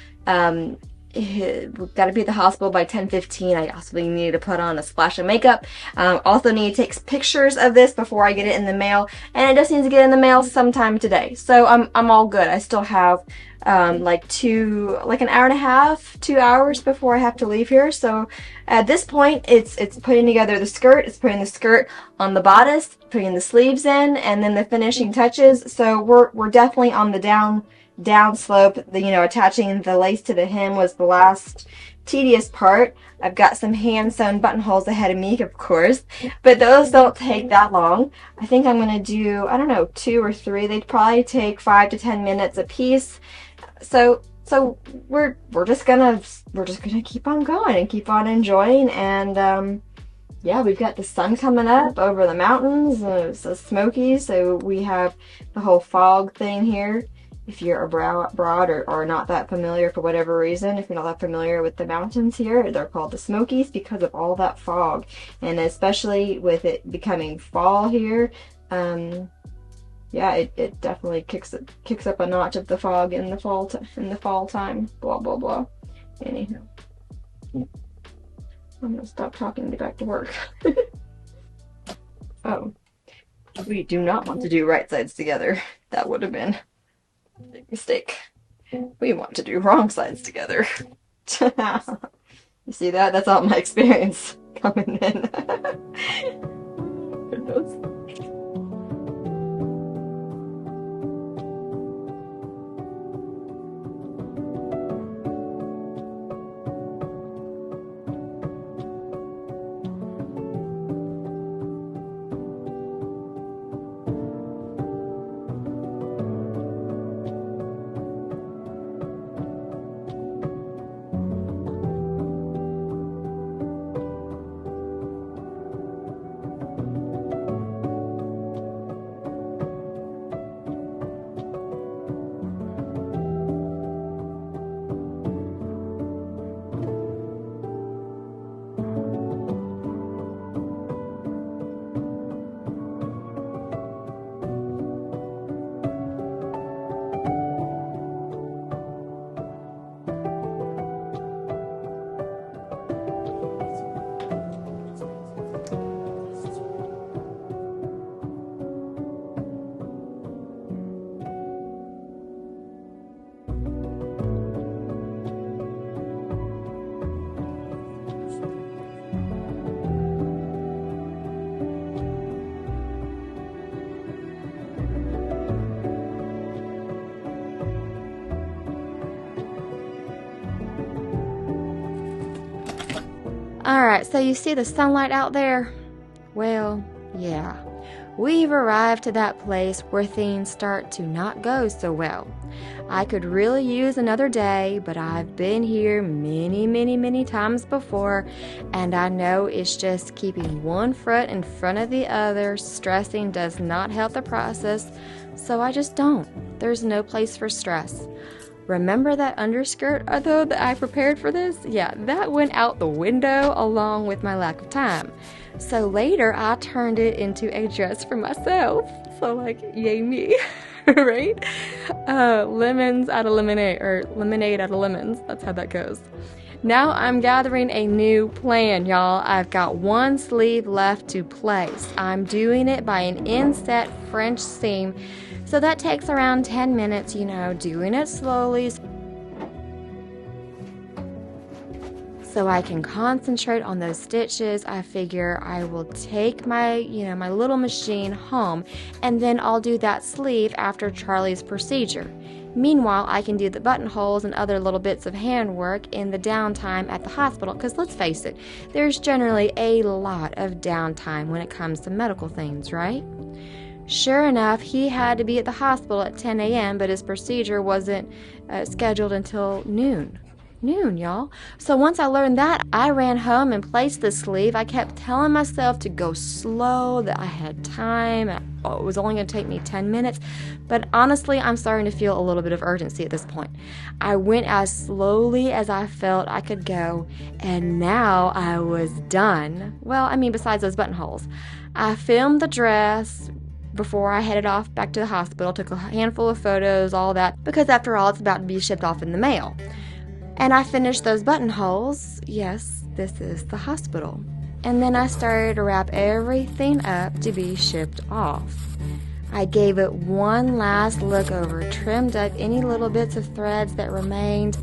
S1: We've got to be at the hospital by 10:15. I also need to put on a splash of makeup. Also need to take pictures of this before I get it in the mail, and it just needs to get in the mail sometime today. So I'm all good. I still have like an hour and a half, 2 hours before I have to leave here. So at this point, it's putting together the skirt. It's putting the skirt on the bodice, putting the sleeves in, and then the finishing touches. So we're definitely on the down slope. Attaching the lace to the hem was the last tedious part. I've got some hand sewn buttonholes ahead of me, of course, but those don't take that long. I think I'm gonna do, I don't know, 2 or 3. They'd probably take 5 to 10 minutes a piece. So we're just gonna keep on going and keep on enjoying. And yeah, we've got the sun coming up over the mountains. It's so smoky, so we have the whole fog thing here. If you're abroad or not that familiar for whatever reason, if you're not that familiar with the mountains here, they're called the Smokies because of all that fog. And especially with it becoming fall here, yeah, it definitely kicks up a notch of the fog in the fall time. Blah blah blah. Anyhow, I'm gonna stop talking and get back to work. Oh, we do not want to do right sides together. That would have been big mistake. We want to do wrong sides together. You see that? That's all my experience coming in. Alright, so you see the sunlight out there? Well, yeah. We've arrived to that place where things start to not go so well. I could really use another day, but I've been here many times before, and I know it's just keeping one foot in front of the other. Stressing does not help the process, so I just don't. There's no place for stress. Remember that underskirt, though, that I prepared for this? Yeah, that went out the window along with my lack of time. So later, I turned it into a dress for myself. So, like, yay me, right? Lemons out of lemonade, or lemonade out of lemons. That's how that goes. Now I'm gathering a new plan, y'all. I've got one sleeve left to place. I'm doing it by an inset French seam. So that takes around 10 minutes, doing it slowly so I can concentrate on those stitches. I figure I will take my, my little machine home, and then I'll do that sleeve after Charlie's procedure. Meanwhile, I can do the buttonholes and other little bits of handwork in the downtime at the hospital, because let's face it, there's generally a lot of downtime when it comes to medical things, right? Sure enough, he had to be at the hospital at 10 a.m., but his procedure wasn't scheduled until noon. Noon, y'all. So once I learned that, I ran home and placed the sleeve. I kept telling myself to go slow, that I had time. It was only going to take me 10 minutes. But honestly, I'm starting to feel a little bit of urgency at this point. I went as slowly as I felt I could go, and now I was done. Well, I mean, besides those buttonholes. I filmed the dress before I headed off back to the hospital, took a handful of photos, all that, because after all, it's about to be shipped off in the mail. And I finished those buttonholes. Yes, this is the hospital. And then I started to wrap everything up to be shipped off. I gave it one last look over, trimmed up any little bits of threads that remained,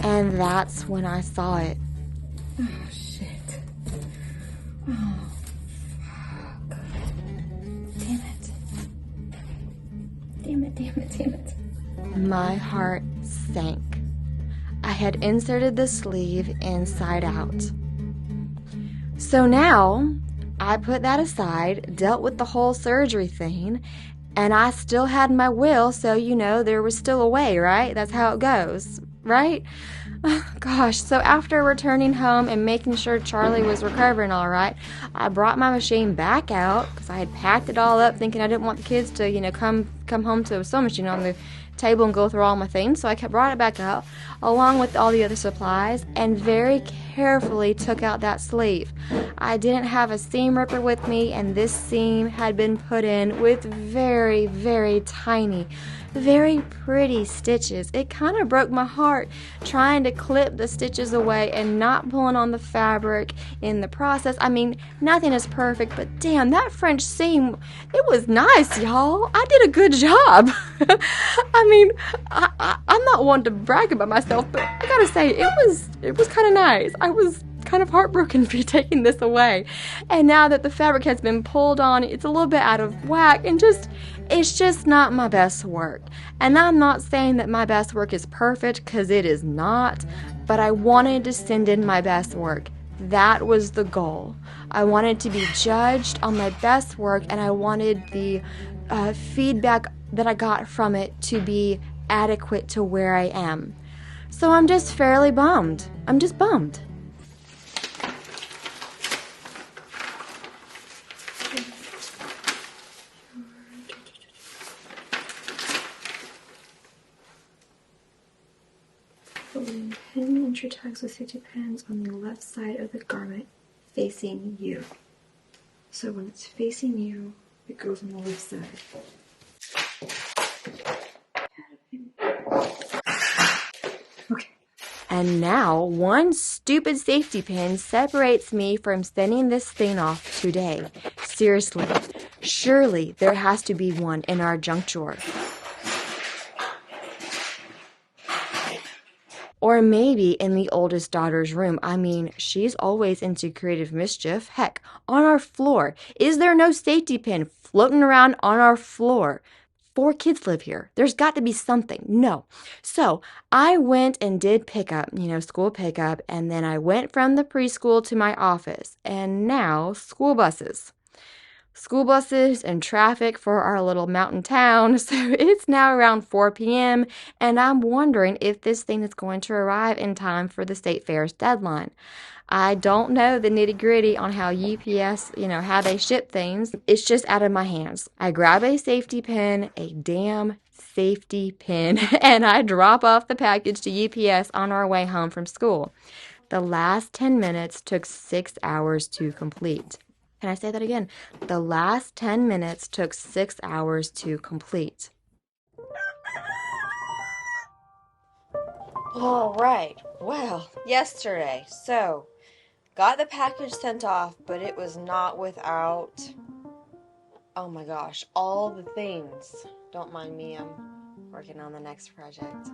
S1: and that's when I saw it.
S4: Oh, shit. Oh, fuck. Damn it. Damn it, damn it, damn it.
S1: My heart sank. I had inserted the sleeve inside out. So now, I put that aside, dealt with the whole surgery thing, and I still had my will, so, there was still a way, right? That's how it goes, right? Oh, gosh, so after returning home and making sure Charlie was recovering all right, I brought my machine back out, because I had packed it all up, thinking I didn't want the kids to, come home to a sewing machine on the table and go through all my things. So I brought it back out along with all the other supplies and very carefully took out that sleeve. I didn't have a seam ripper with me, and this seam had been put in with very, very tiny, very pretty stitches. It kind of broke my heart trying to clip the stitches away and not pulling on the fabric in the process. I mean, nothing is perfect, but damn, that French seam, it was nice, y'all. I did a good job. I mean, I'm not one to brag about myself, but I gotta say, it was kind of nice. I was kind of heartbroken for taking this away. And now that the fabric has been pulled on, it's a little bit out of whack and it's just not my best work. And I'm not saying that my best work is perfect, because it is not, but I wanted to send in my best work. That was the goal. I wanted to be judged on my best work, and I wanted the feedback that I got from it to be adequate to where I am. So I'm just fairly bummed. I'm just bummed.
S4: Pin entry tags with safety pins on the left side of the garment facing you. So when it's facing you, it goes on the left side. Okay.
S1: And now, one stupid safety pin separates me from sending this thing off today. Seriously, surely there has to be one in our junk drawer. Or maybe in the oldest daughter's room. I mean, she's always into creative mischief. Heck, on our floor. Is there no safety pin floating around on our floor? 4 kids live here. There's got to be something. No. So I went and did pickup, school pickup, and then I went from the preschool to my office. And now, school buses. School buses and traffic for our little mountain town. So it's now around 4 p.m. and I'm wondering if this thing is going to arrive in time for the state fair's deadline. I don't know the nitty-gritty on how UPS, how they ship things. It's just out of my hands. I grab a safety pin, a damn safety pin, and I drop off the package to UPS on our way home from school. The last 10 minutes took 6 hours to complete. Can I say that again? The last 10 minutes took 6 hours to complete. All right. Well, yesterday. So, got the package sent off, but it was not without, oh my gosh, all the things. Don't mind me, I'm working on the next project.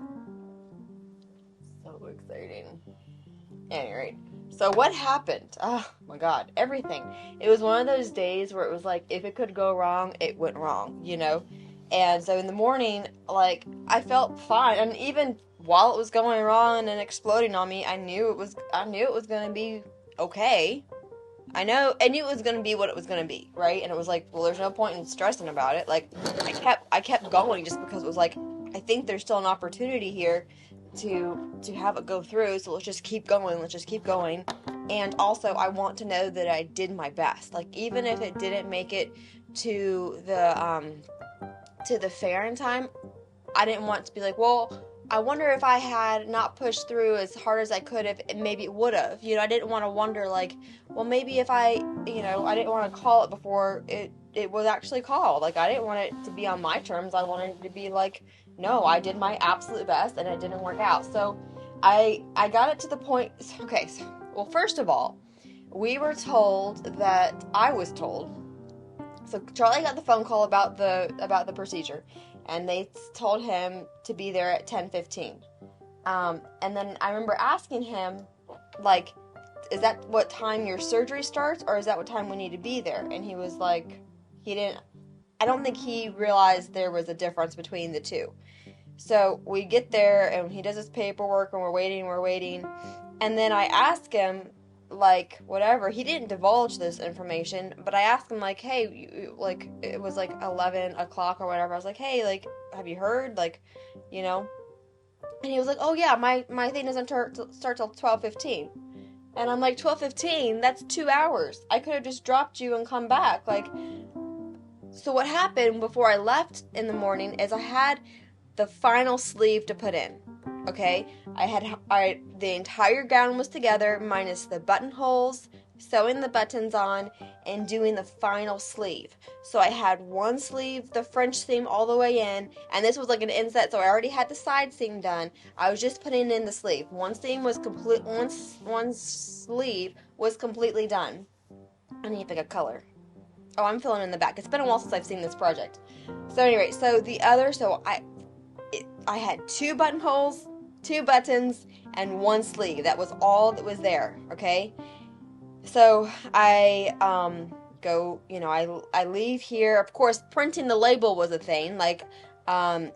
S1: So exciting. At any rate, so what happened? Oh my god, everything. It was one of those days where it was like, if it could go wrong, it went wrong, And so in the morning, I felt fine, and even while it was going wrong and exploding on me, I knew it was going to be okay. I knew it was going to be what it was going to be, right? And it was like, well, there's no point in stressing about it. Like, I kept going just because it was like, I think there's still an opportunity here to have it go through, so let's just keep going. And also, I want to know that I did my best. Like, even if it didn't make it to the fair in time, I didn't want to be like, well, I wonder if I had not pushed through as hard as I could have, maybe it would have. I didn't want to wonder, like, well, maybe if I didn't want to call it before it was actually called. Like, I didn't want it to be on my terms. I wanted it to be like, no, I did my absolute best and it didn't work out. So I got it to the point. Okay, well, first of all, we were told that I was told. So Charlie got the phone call about the procedure, and they told him to be there at 10:15. And then I remember asking him, like, is that what time your surgery starts, or is that what time we need to be there? And he was like, I don't think he realized there was a difference between the two. So we get there, and he does his paperwork, and we're waiting. And then I ask him, like, whatever, he didn't divulge this information, but I asked him, like, hey, like, it was like 11 o'clock or whatever. I was like, hey, like, have you heard, like, and he was like, oh yeah, my thing doesn't start till 12:15. And I'm like, 12:15, that's 2 hours. I could have just dropped you and come back. Like, so what happened before I left in the morning is I had the final sleeve to put in. Okay, the entire gown was together, minus the buttonholes, sewing the buttons on, and doing the final sleeve. So I had one sleeve, the French seam all the way in, and this was like an inset, so I already had the side seam done. I was just putting in the sleeve. One sleeve was completely done. I need to pick a color. Oh, I'm filling in the back. It's been a while since I've seen this project. So anyway, I had 2 buttonholes, 2 buttons, and 1 sleeve. That was all that was there, okay? So I go, I leave here. Of course, printing the label was a thing, like, and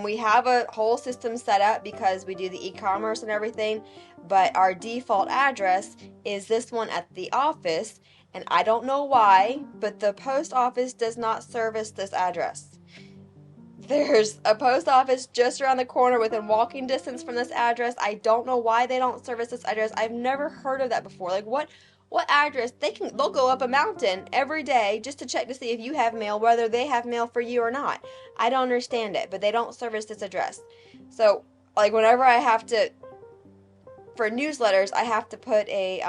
S1: we have a whole system set up because we do the e-commerce and everything, but our default address is this one at the office, and I don't know why, but the post office does not service this address. There's a post office just around the corner within walking distance from this address. I don't know why they don't service this address. I've never heard of that before. Like, what address? They'll go up a mountain every day just to check to see if you have mail, whether they have mail for you or not. I don't understand it, but they don't service this address. So, like, whenever I have to, for newsletters, I have to put a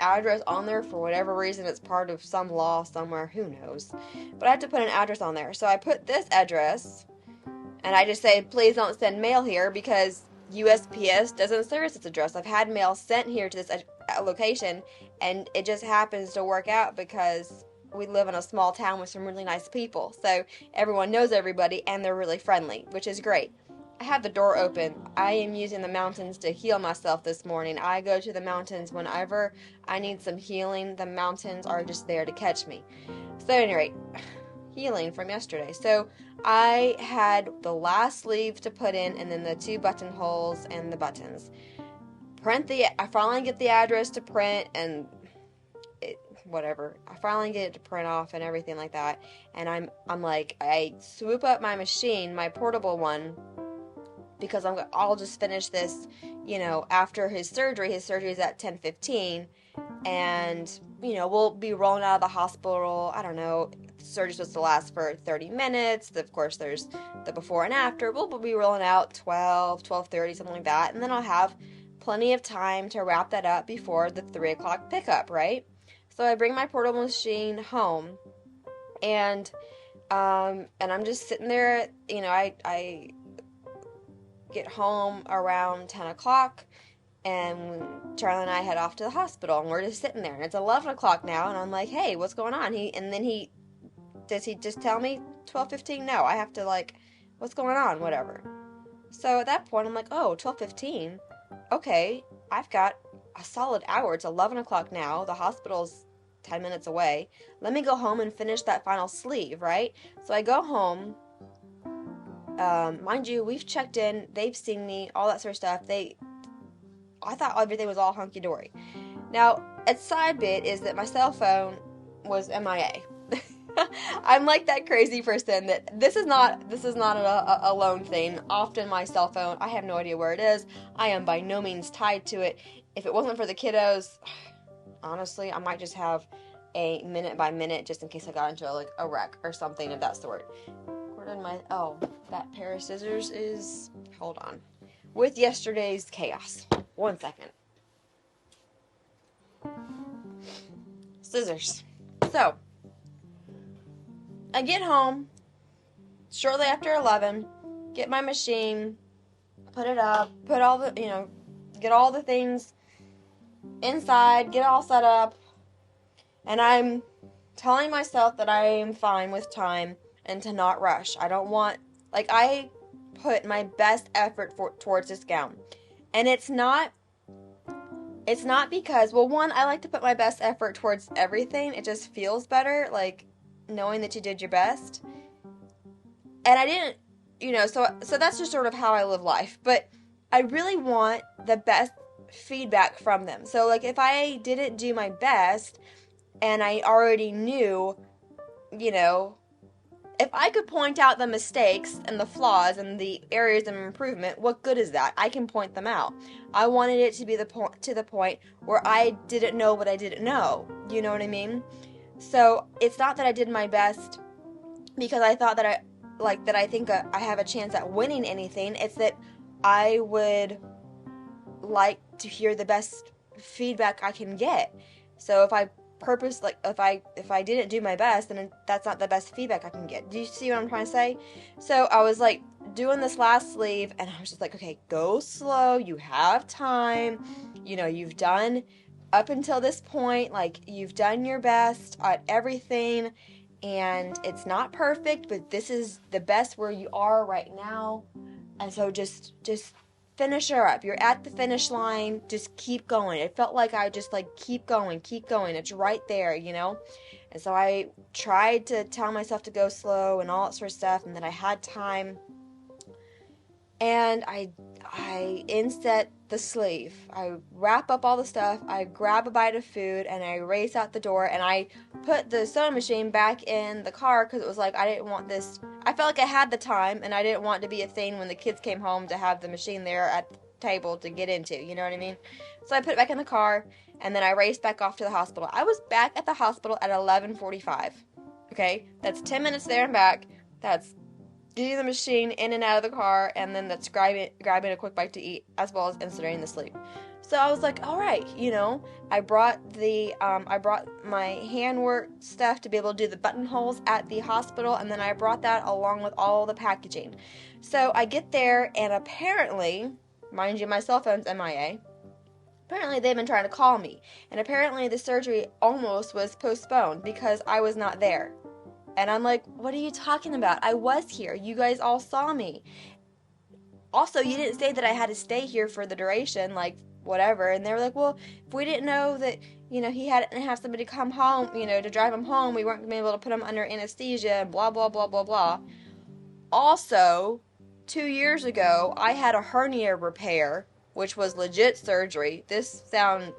S1: address on there for whatever reason. It's part of some law somewhere, who knows. But I have to put an address on there. So I put this address, and I just say, please don't send mail here because USPS doesn't service this address. I've had mail sent here to this location, and it just happens to work out because we live in a small town with some really nice people. So everyone knows everybody, and they're really friendly, which is great. I have the door open. I am using the mountains to heal myself this morning. I go to the mountains whenever I need some healing. The mountains are just there to catch me. So at any rate, healing from yesterday. So I had the last sleeve to put in, and then the 2 buttonholes and the buttons. I finally get the address to print, and whatever. I finally get it to print off and everything like that. And I'm like, I swoop up my machine, my portable one, because I'll just finish this, after his surgery. His surgery is at 10:15, and, we'll be rolling out of the hospital, I don't know, the surgery's supposed to last for 30 minutes, of course there's the before and after, we'll be rolling out 12:30, something like that, and then I'll have plenty of time to wrap that up before the 3 o'clock pickup, right? So I bring my portable machine home, and I'm just sitting there, I get home around 10 o'clock, and Charlie and I head off to the hospital, and we're just sitting there, and it's 11 o'clock now, and I'm like, hey, what's going on? Does he just tell me 12:15? No, I have to, like, what's going on? Whatever. So at that point, I'm like, oh, 12:15? Okay, I've got a solid hour. It's 11 o'clock now. The hospital's 10 minutes away. Let me go home and finish that final sleeve, right? So I go home. Mind you, we've checked in, they've seen me, all that sort of stuff. I thought everything was all hunky-dory. Now, a side bit is that my cell phone was MIA. I'm like that crazy person that this is not a lone thing. Often my cell phone, I have no idea where it is. I am by no means tied to it. If it wasn't for the kiddos, honestly, I might just have a minute by minute just in case I got into a wreck or something of that sort. Where did that pair of scissors is, hold on, with yesterday's chaos. 1 second. Scissors. So, I get home shortly after 11, get my machine, put it up, put all the, get all the things inside, get all set up, and I'm telling myself that I am fine with time and to not rush. I don't want, I put my best effort towards this gown. And it's not because, well, one, I like to put my best effort towards everything. It just feels better, knowing that you did your best. And I didn't, so that's just sort of how I live life. But I really want the best feedback from them. So, if I didn't do my best and I already knew, if I could point out the mistakes and the flaws and the areas of improvement, what good is that? I can point them out. I wanted it to be to the point where I didn't know what I didn't know. You know what I mean? So it's not that I did my best because I thought that I think I have a chance at winning anything. It's that I would like to hear the best feedback I can get. So if I if I didn't do my best, then that's not the best feedback I can get. Do you see what I'm trying to say? So I was doing this last sleeve, and I was just okay, go slow. You have time. You've done up until this point, you've done your best at everything, and it's not perfect, but this is the best where you are right now. And so just finish her up. You're at the finish line. Just keep going. It felt like I just keep going. It's right there, And so I tried to tell myself to go slow and all that sort of stuff, and that I had time. And I inset the sleeve. I wrap up all the stuff. I grab a bite of food, and I race out the door. And I put the sewing machine back in the car because it was I didn't want this. I felt like I had the time, and I didn't want it to be a thing when the kids came home to have the machine there at the table to get into. You know what I mean? So I put it back in the car, and then I raced back off to the hospital. I was back at the hospital at 11:45. Okay? That's 10 minutes there and back. That's getting the machine in and out of the car, and then that's grabbing a quick bite to eat, as well as inserting the sleeve. So I was all right, I brought my handwork stuff to be able to do the buttonholes at the hospital, and then I brought that along with all the packaging. So I get there, and apparently, mind you, my cell phone's MIA. Apparently they've been trying to call me, and apparently the surgery almost was postponed because I was not there. And I'm what are you talking about? I was here. You guys all saw me. Also, you didn't say that I had to stay here for the duration, whatever. And they were well, if we didn't know that, he had to have somebody come home, to drive him home, we weren't going to be able to put him under anesthesia and blah, blah, blah, blah, blah. Also, 2 years ago, I had a hernia repair, which was legit surgery. They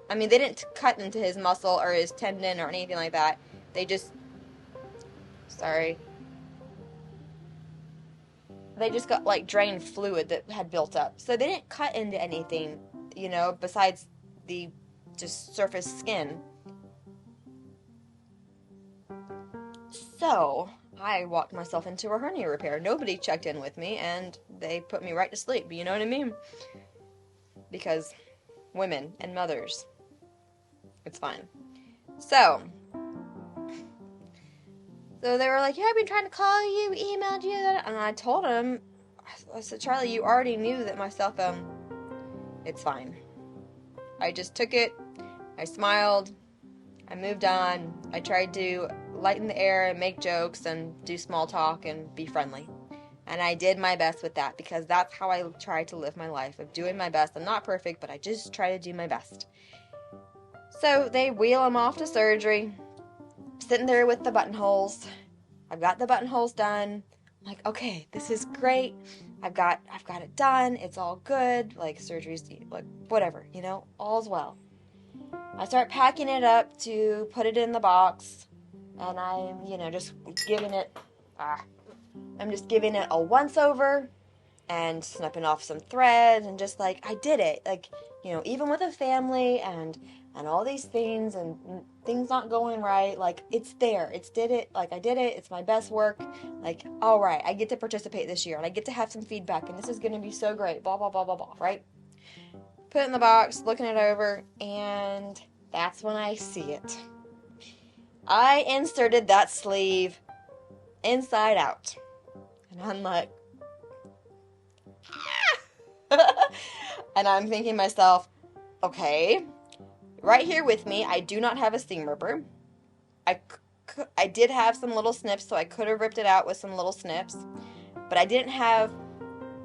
S1: didn't cut into his muscle or his tendon or anything like that. They just got drained fluid that had built up. So they didn't cut into anything, besides the just surface skin. So I walked myself into a hernia repair. Nobody checked in with me, and they put me right to sleep. You know what I mean? Because women and mothers. It's fine. So they were yeah, I've been trying to call you, emailed you, and I told him, I said, Charlie, you already knew that my cell phone, it's fine. I just took it, I smiled, I moved on, I tried to lighten the air and make jokes and do small talk and be friendly. And I did my best with that, because that's how I try to live my life, of doing my best. I'm not perfect, but I just try to do my best. So they wheel him off to surgery. Sitting there with the buttonholes. I've got the buttonholes done. I'm okay, this is great. I've got it done. It's all good. Surgery's whatever, all's well. I start packing it up to put it in the box, and I'm, just giving it, I'm just giving it a once over, and snipping off some thread, and just like, I did it. Like, even with a family and all these things and things not going right, like, it's there. I did it. It's my best work. Like, all right, I get to participate this year, and I get to have some feedback, and this is going to be so great, blah, blah, blah, blah, blah, right? Put it in the box, looking it over, and that's when I see it. I inserted that sleeve inside out. And I'm like, and I'm thinking to myself, okay, right here with me, I do not have a seam ripper. I did have some little snips, so I could have ripped it out with some little snips, but I didn't have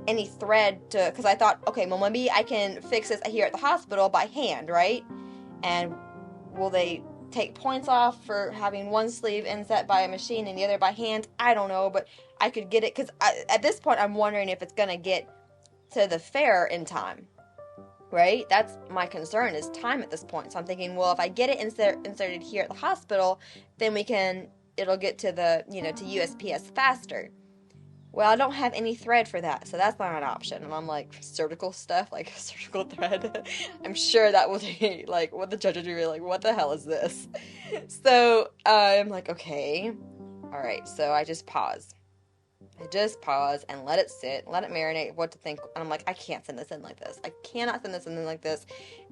S1: any thread because I thought, okay, well, maybe I can fix this here at the hospital by hand, right? And will they take points off for having one sleeve inset by a machine and the other by hand? I don't know, but I could get it, because at this point, I'm wondering if it's going to get to the fair in time, right? That's my concern, is time at this point. So I'm thinking, well, if I get it inserted here at the hospital, then it'll get to the, to USPS faster. Well, I don't have any thread for that, so that's not an option. And I'm like, surgical stuff, like surgical thread. I'm sure that will be like, what the judge would be like, what the hell is this? So I'm like, okay, all right. So I just pause and let it sit, let it marinate, what to think. And I'm like, I can't send this in like this. I cannot send this in like this.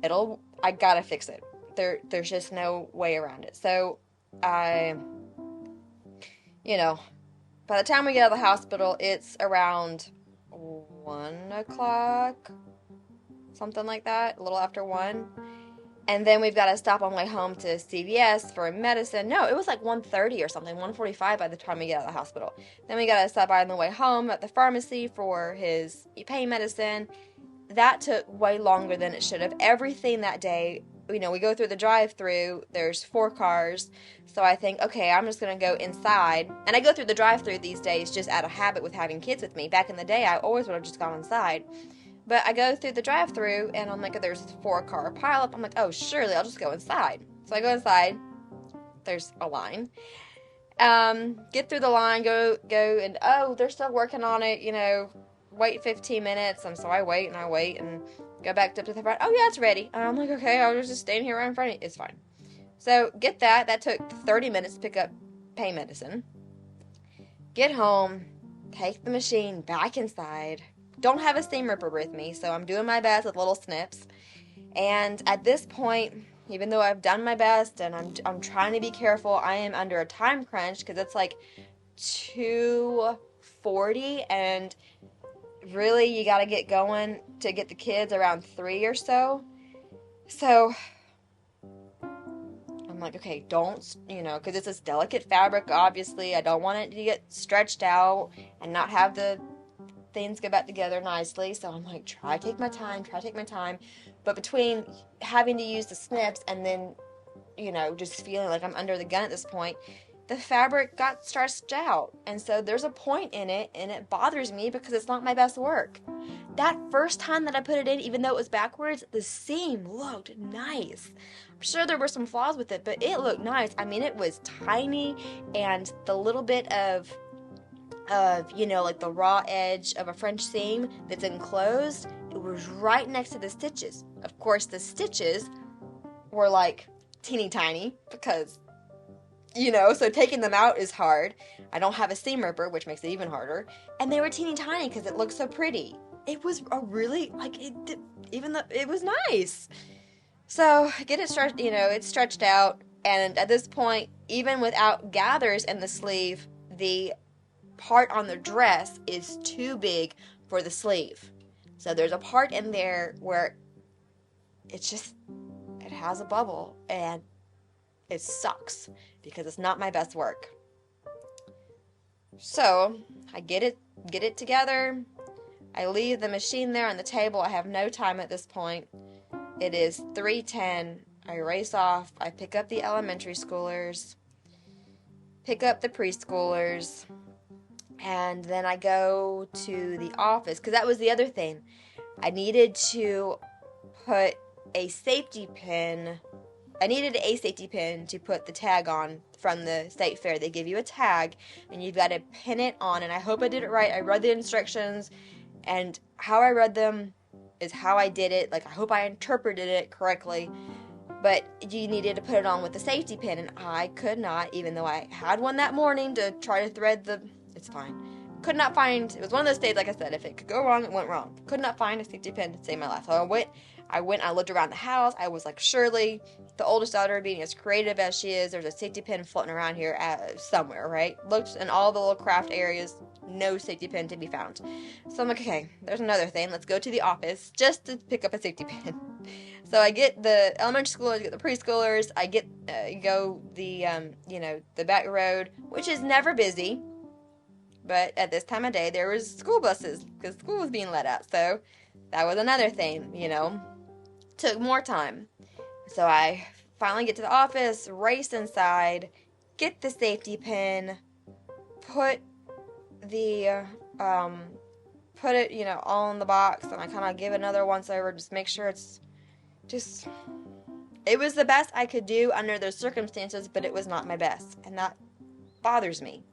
S1: I gotta fix it. There's just no way around it. So by the time we get out of the hospital, it's around 1 o'clock, something like that, a little after 1. And then we've got to stop on the way home to CVS for medicine. No, it was like 1:30 or something, 1:45 by the time we get out of the hospital. Then we got to stop by on the way home at the pharmacy for his pain medicine. That took way longer than it should have. Everything that day, we go through the drive-thru. There's 4 cars. So I think, okay, I'm just going to go inside. And I go through the drive-thru these days just out of habit with having kids with me. Back in the day, I always would have just gone inside. But I go through the drive-thru, and I'm like, there's 4-car pileup. I'm like, oh, surely I'll just go inside. So I go inside. There's a line. Get through the line, go, and oh, they're still working on it, wait 15 minutes. And so I wait and go back up to the front. Oh, yeah, it's ready. And I'm like, okay, I was just standing here right in front of you. It's fine. So get that. That took 30 minutes to pick up pain medicine. Get home. Take the machine back inside. Don't have a seam ripper with me, so I'm doing my best with little snips. And at this point, even though I've done my best and I'm trying to be careful, I am under a time crunch because it's like 2:40, and really you got to get going to get the kids around 3 or so. So I'm like, okay, don't, because it's this delicate fabric, obviously. I don't want it to get stretched out and not have the things go back together nicely. So I'm like, try to take my time. But between having to use the snips and then, just feeling like I'm under the gun at this point, the fabric got stretched out. And so there's a point in it, and it bothers me because it's not my best work. That first time that I put it in, even though it was backwards, the seam looked nice. I'm sure there were some flaws with it, but it looked nice. I mean, it was tiny, and the little bit of like the raw edge of a French seam that's enclosed, it was right next to the stitches. Of course, the stitches were like teeny tiny because, so taking them out is hard. I don't have a seam ripper, which makes it even harder. And they were teeny tiny because it looked so pretty. It was a really, even though it was nice. So I get it stretched, it's stretched out. And at this point, even without gathers in the sleeve, the part on the dress is too big for the sleeve. So there's a part in there where it has a bubble, and it sucks because it's not my best work. So I get it together. I leave the machine there on the table. I have no time at this point. It is 3:10. I race off. I pick up the elementary schoolers, pick up the preschoolers, and then I go to the office, because that was the other thing. I needed to put a safety pin I needed a safety pin to put the tag on from the state fair. They give you a tag, and you've got to pin it on, and I hope I did it right. I read the instructions, and how I read them is how I did it. Like, I hope I interpreted it correctly, but you needed to put it on with the safety pin, and I could not, even though I had one that morning to try to thread the... It's fine. Could not find... It was one of those days, like I said, if it could go wrong, it went wrong. Could not find a safety pin to save my life. So I looked around the house. I was like, surely, the oldest daughter, being as creative as she is, there's a safety pin floating around here somewhere, right? Looked in all the little craft areas, no safety pin to be found. So I'm like, okay, there's another thing. Let's go to the office just to pick up a safety pin. So I get the elementary schoolers, I get the preschoolers, I get, go the back road, which is never busy. But at this time of day, there was school buses, because school was being let out. So that was another thing, Took more time. So I finally get to the office, race inside, get the safety pin, put it, all in the box, and I kind of give it another once over, just make sure it's just... It was the best I could do under those circumstances, but it was not my best, and that bothers me.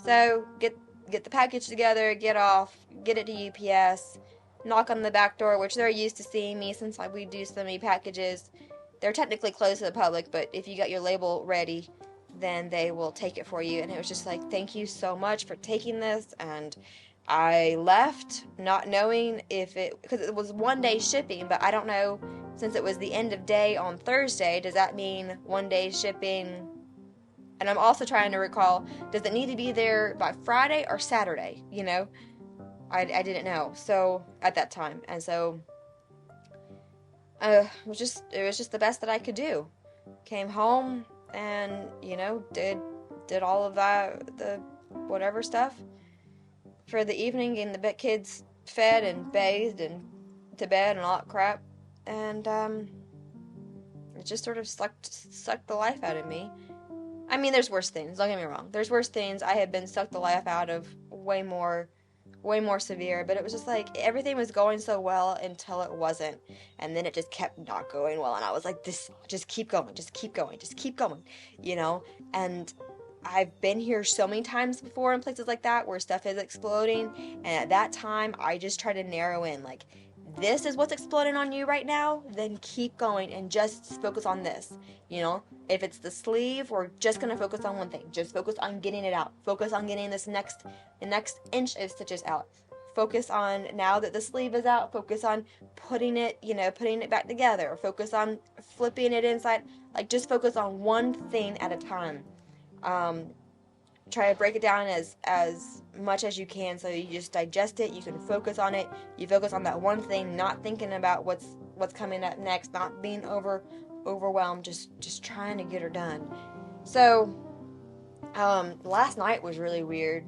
S1: So, get the package together, get off, get it to UPS, knock on the back door, which they're used to seeing me since we do so many packages. They're technically closed to the public, but if you got your label ready, then they will take it for you. And it was just like, thank you so much for taking this. And I left not knowing because it was 1 day shipping, but I don't know, since it was the end of day on Thursday, does that mean 1 day shipping? And I'm also trying to recall, does it need to be there by Friday or Saturday? I didn't know. So, at that time. And so, it was just the best that I could do. Came home and, did all of that, the whatever stuff for the evening, getting the kids fed and bathed and to bed and all that crap. And, it just sort of sucked the life out of me. I mean, there's worse things, don't get me wrong. There's worse things. I have been sucked the life out of way more severe, but it was just like, everything was going so well until it wasn't, and then it just kept not going well, and I was like, just keep going, and I've been here so many times before in places like that where stuff is exploding, and at that time, I just try to narrow in, like, this is what's exploding on you right now, then keep going and just focus on this. If it's the sleeve, we're just going to focus on one thing. Just focus on getting it out. Focus on getting the next inch of stitches out. Focus on, now that the sleeve is out, focus on putting it back together. Focus on flipping it inside. Like, just focus on one thing at a time. Try to break it down as much as you can, so you just digest it, you can focus on it, you focus on that one thing, not thinking about what's coming up next, not being overwhelmed, just trying to get her done. So, last night was really weird.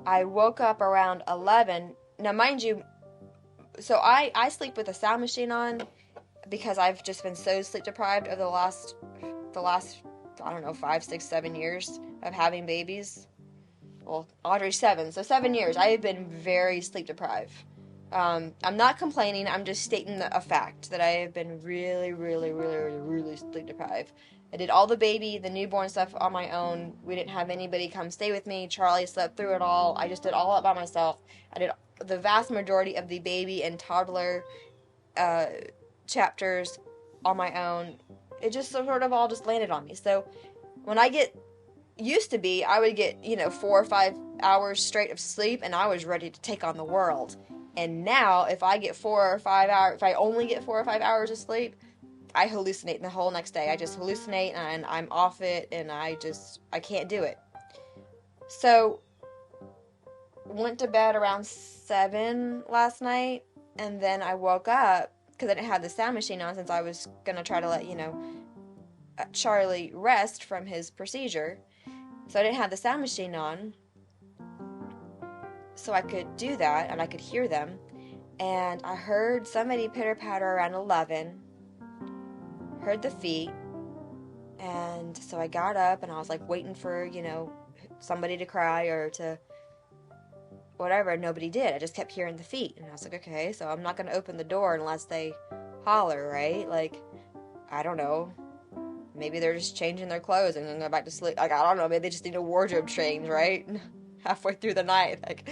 S1: I woke up around 11, now mind you, so I sleep with a sound machine on, because I've just been so sleep deprived over the last, I don't know, 5, 6, 7 years of having babies. Well, Audrey's 7, so 7 years. I have been very sleep deprived. I'm not complaining, I'm just stating a fact that I have been really, really, really, really, really sleep deprived. I did all the newborn stuff on my own. We didn't have anybody come stay with me. Charlie slept through it all. I just did all that by myself. I did the vast majority of the baby and toddler chapters on my own. It just sort of all just landed on me. So when I I would get 4 or 5 hours straight of sleep, and I was ready to take on the world. And now, if I get 4 or 5 hours, if I only get 4 or 5 hours of sleep, I hallucinate the whole next day. I just hallucinate, and I'm off it, and I can't do it. So, went to bed around 7 last night, and then I woke up, because I didn't have the sound machine on, since I was going to try to let, Charlie rest from his procedure. So I didn't have the sound machine on, so I could do that, and I could hear them. And I heard somebody pitter-patter around 11, heard the feet, and so I got up, and I was, waiting for, somebody to cry or to whatever, and nobody did. I just kept hearing the feet, and I was like, okay, so I'm not going to open the door unless they holler, right? I don't know. maybe they're just changing their clothes and gonna go back to sleep. Like, I don't know, maybe they just need a wardrobe change, right? Halfway through the night, like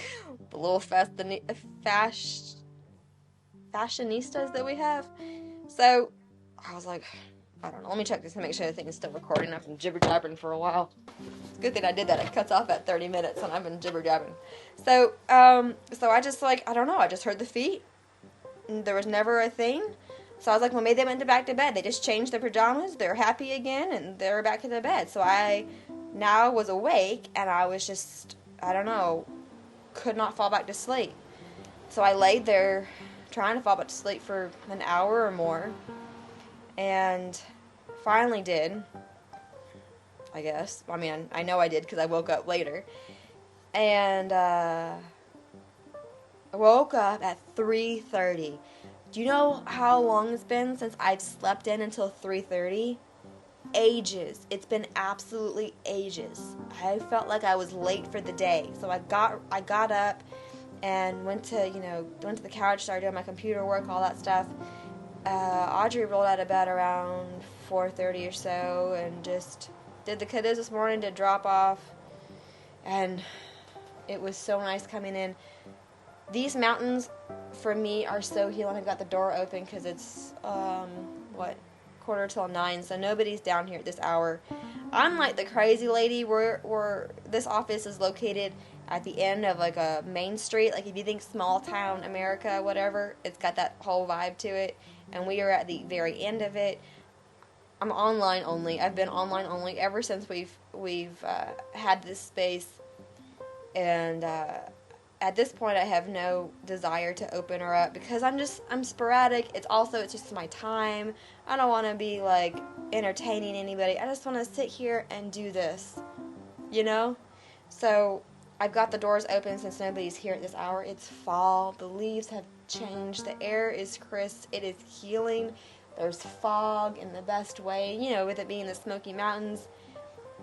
S1: the little fashionistas that we have. So I was like, I don't know, let me check this and make sure the thing is still recording. I've been jibber-jabbering for a while. It's a good thing I did that. It cuts off at 30 minutes and I've been jibber-jabbering. So I just, like, I don't know, I just heard the feet. And there was never a thing. So I was like, well, maybe they went back to bed. They just changed their pajamas. They're happy again, and they're back to their bed. So I now was awake, and I was just, I don't know, could not fall back to sleep. So I laid there trying to fall back to sleep for an hour or more, and finally did, I guess. I mean, I know I did because I woke up later. And I woke up at 3:30. Do you know how long it's been since I've slept in until 3:30? Ages. It's been absolutely ages. I felt like I was late for the day. So I got up and went to the couch, started doing my computer work, all that stuff. Audrey rolled out of bed around 4:30 or so and just did the kiddos this morning to drop off. And it was so nice coming in. These mountains, for me, are so healing. I got the door open because it's, 9:15, so nobody's down here at this hour. I'm like the crazy lady where this office is located at the end of, like, a main street. Like, if you think small town America, whatever, it's got that whole vibe to it, and we are at the very end of it. I'm online only. I've been online only ever since we've had this space, and, at this point, I have no desire to open her up because I'm sporadic. It's just my time. I don't want to be, like, entertaining anybody. I just want to sit here and do this, you know? So I've got the doors open since nobody's here at this hour. It's fall. The leaves have changed. The air is crisp. It is healing. There's fog in the best way, with it being the Smoky Mountains.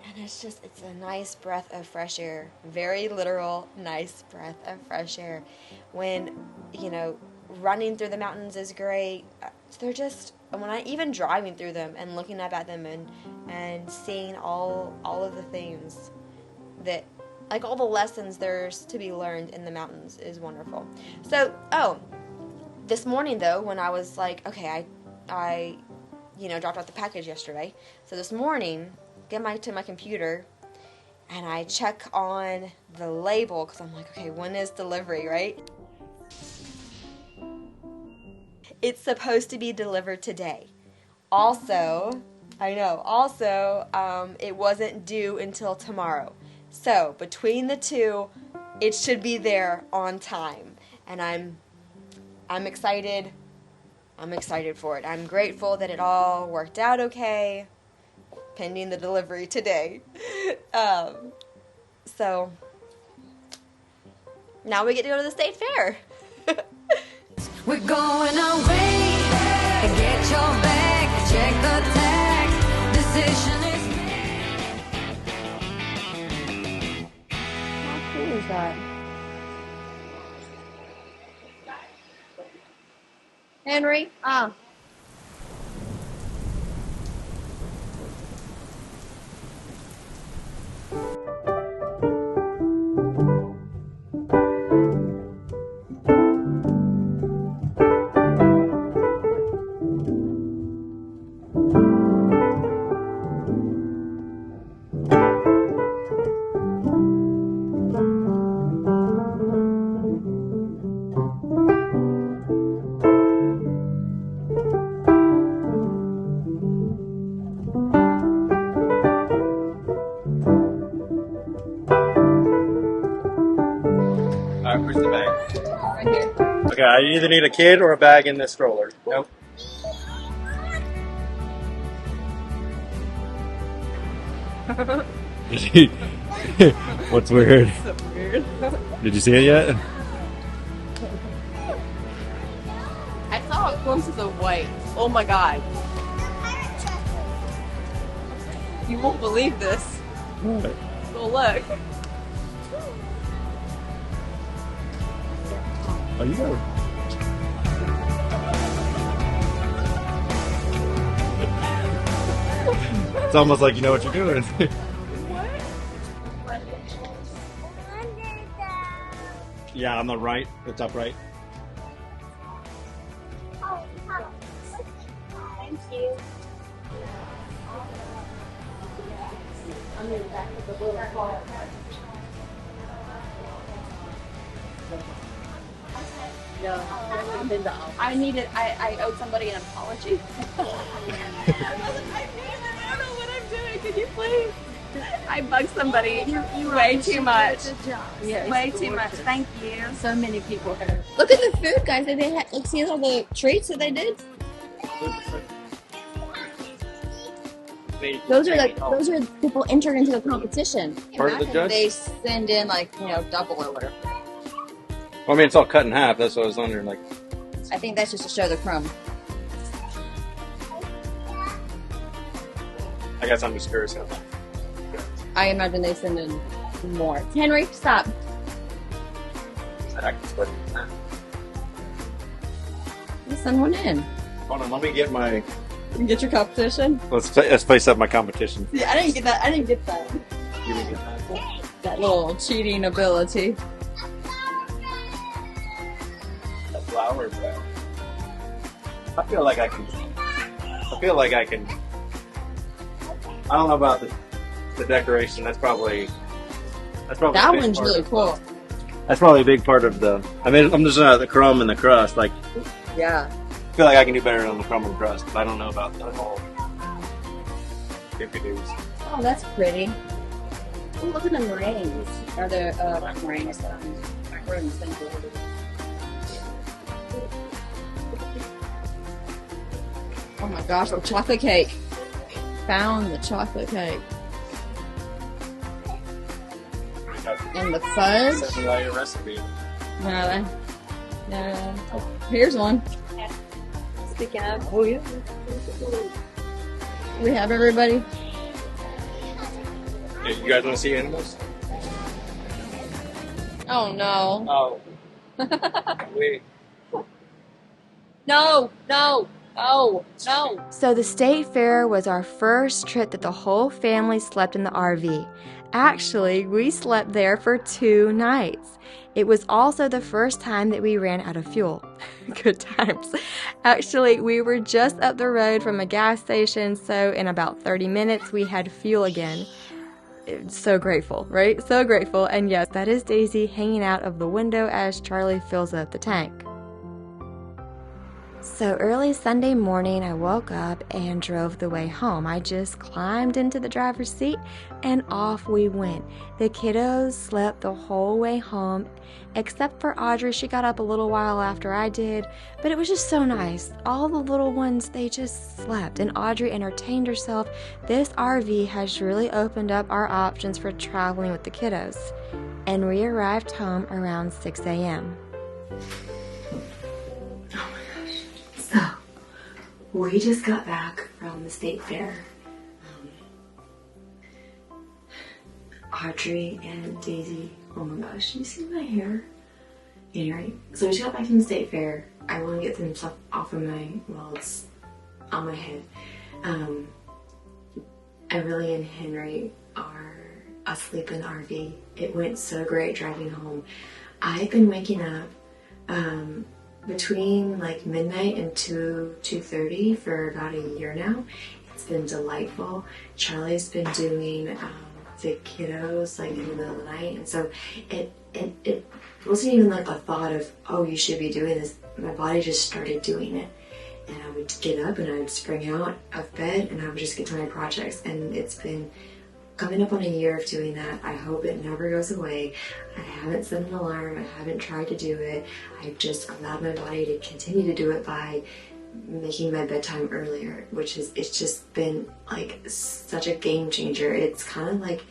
S1: And it's a nice breath of fresh air. Very literal, nice breath of fresh air. When, running through the mountains is great. Even driving through them and looking up at them and seeing all of the things that, like, all the lessons there's to be learned in the mountains is wonderful. So, this morning, though, when I was like, okay, I dropped off the package yesterday. So this morning, get to my computer and I check on the label because I'm like, okay, when is delivery, right? It's supposed to be delivered today. Also, it wasn't due until tomorrow. So between the two, it should be there on time, and I'm excited. I'm excited for it. I'm grateful that it all worked out okay. Pending the delivery today. So now we get to go to the state fair.
S3: We're going away. Get your bag, check the tag. Decision is made.
S1: How cool is that? Henry?
S5: Where's the bag? Right here. Okay, I either need a kid or a bag in this stroller. Nope.
S6: What's weird?
S7: So weird.
S6: Did you see it yet?
S7: I saw glimpses of white. Oh my god. You won't believe this.
S6: What?
S7: Go look.
S6: Oh, you go. It's almost like you know what you're doing. Yeah, on the right, the top right.
S8: Thank you.
S7: I owed somebody an apology. I don't know what I'm doing. Could you please? I bugged somebody way too much.
S8: Yeah,
S7: Way too much. Thank you.
S8: So many people have. Look at the food, guys. That they had. Like, see all the treats that they did. Those are people entered into the competition.
S6: Part of the
S8: Imagine
S6: judge?
S8: they send in like double or whatever.
S6: Well, I mean, it's all cut in half. That's what I was wondering. Like,
S8: I think that's just to show the crumb.
S6: I guess I'm just curious.
S8: I imagine they send in more. Henry, stop.
S6: I can split it in half.
S8: You send one in.
S6: Hold on, let me get my.
S8: You can get your competition.
S6: Let's place up my competition.
S8: Yeah, I didn't get that.
S6: You didn't get that.
S8: That little cheating ability.
S6: The flowers. I feel like I can. I don't know about the decoration. That's probably.
S8: That
S6: a big
S8: one's
S6: part
S8: really
S6: of-
S8: cool.
S6: That's probably a big part of the. I mean, I'm just the crumb and the crust. Like,
S8: Yeah.
S6: I feel like I can do better on the crumb and crust, but I don't know about the whole. Do's.
S8: Oh, that's pretty. Oh, look at the meringues. Or the meringues. Macaroons. Thank you. Oh my gosh, the chocolate cake. Found the chocolate cake. And the fudge.
S6: Send me all your recipe.
S8: No. Here's one.
S4: Speaking of,
S8: We have everybody.
S6: Hey, you guys want to see animals?
S8: Oh no.
S6: Oh. Wait.
S8: No.
S1: So the state fair was our first trip that the whole family slept in the RV. Actually, we slept there for 2 nights. It was also the first time that we ran out of fuel. Good times. Actually, we were just up the road from a gas station, so in about 30 minutes we had fuel again. So grateful, right? So grateful. And yes, that is Daisy hanging out of the window as Charlie fills up the tank. So early Sunday morning, I woke up and drove the way home. I just climbed into the driver's seat and off we went. The kiddos slept the whole way home, except for Audrey. She got up a little while after I did, but it was just so nice. All the little ones, they just slept, and Audrey entertained herself. This RV has really opened up our options for traveling with the kiddos. And we arrived home around 6 a.m.
S4: so we just got back from the state fair. Audrey and Daisy, oh my gosh, you see my hair? Anyway, so we just got back from the state fair. I want to get some stuff off of it's on my head. Emily and Henry are asleep in the RV. It went so great driving home. I've been waking up between like midnight and 2:30 for about a year now. It's been delightful. Charlie's been doing the kiddos like in the middle of the night, and so it wasn't even like a thought of, oh, you should be doing this. My body just started doing it, and I would get up and I would spring out of bed and I would just get to my projects, and it's been coming up on a year of doing that. I hope it never goes away. I haven't set an alarm. I haven't tried to do it. I've just allowed my body to continue to do it by making my bedtime earlier, it's just been like such a game changer. It's kind of like,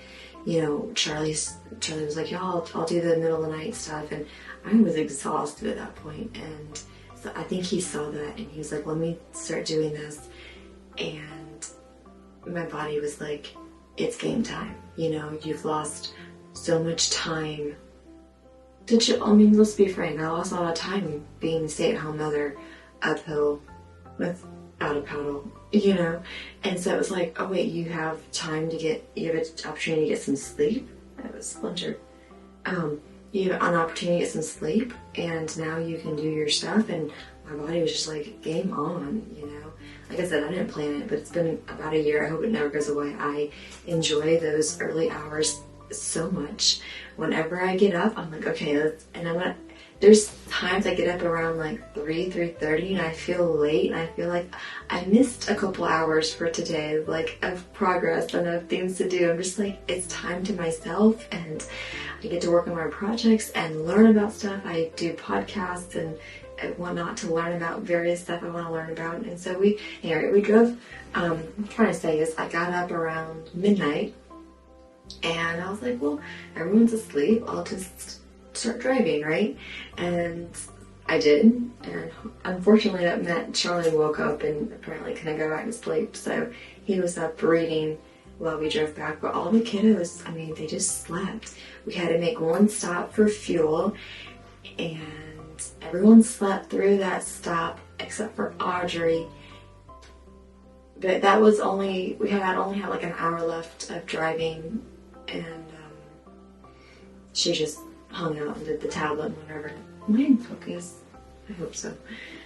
S4: Charlie was like, yeah, I'll do the middle of the night stuff, and I was exhausted at that point, and so I think he saw that and he was like, let me start doing this, and my body was like, it's game time. You've lost so much time to chill. I mean, let's be frank, I lost a lot of time being a stay-at-home mother uphill with out of paddle, you know? And so it was like, oh wait, you have you have an opportunity to get some sleep. That was splintered. You have an opportunity to get some sleep, and now you can do your stuff. And my body was just like, game on, you know? Like I said, I didn't plan it, but it's been about a year. I hope it never goes away. I enjoy those early hours so much. Whenever I get up, I'm like, okay, there's times I get up around like 3:30 and I feel late and I feel like I missed a couple hours for today, like of progress and of things to do. I'm just like, it's time to myself, and I get to work on my projects and learn about stuff. I do podcasts and whatnot to learn about various stuff I want to learn about. And so we drove, I'm trying to say is I got up around midnight and I was like, well, everyone's asleep, I'll just start driving, right? And I did, and unfortunately that meant Charlie woke up and apparently couldn't go back to sleep, so he was up reading while we drove back. But all the kiddos, I mean, they just slept. We had to make one stop for fuel, and everyone slept through that stop except for Audrey. But that was only had like an hour left of driving, and she just hung out and did the tablet and whatever. Mind focus. I hope so.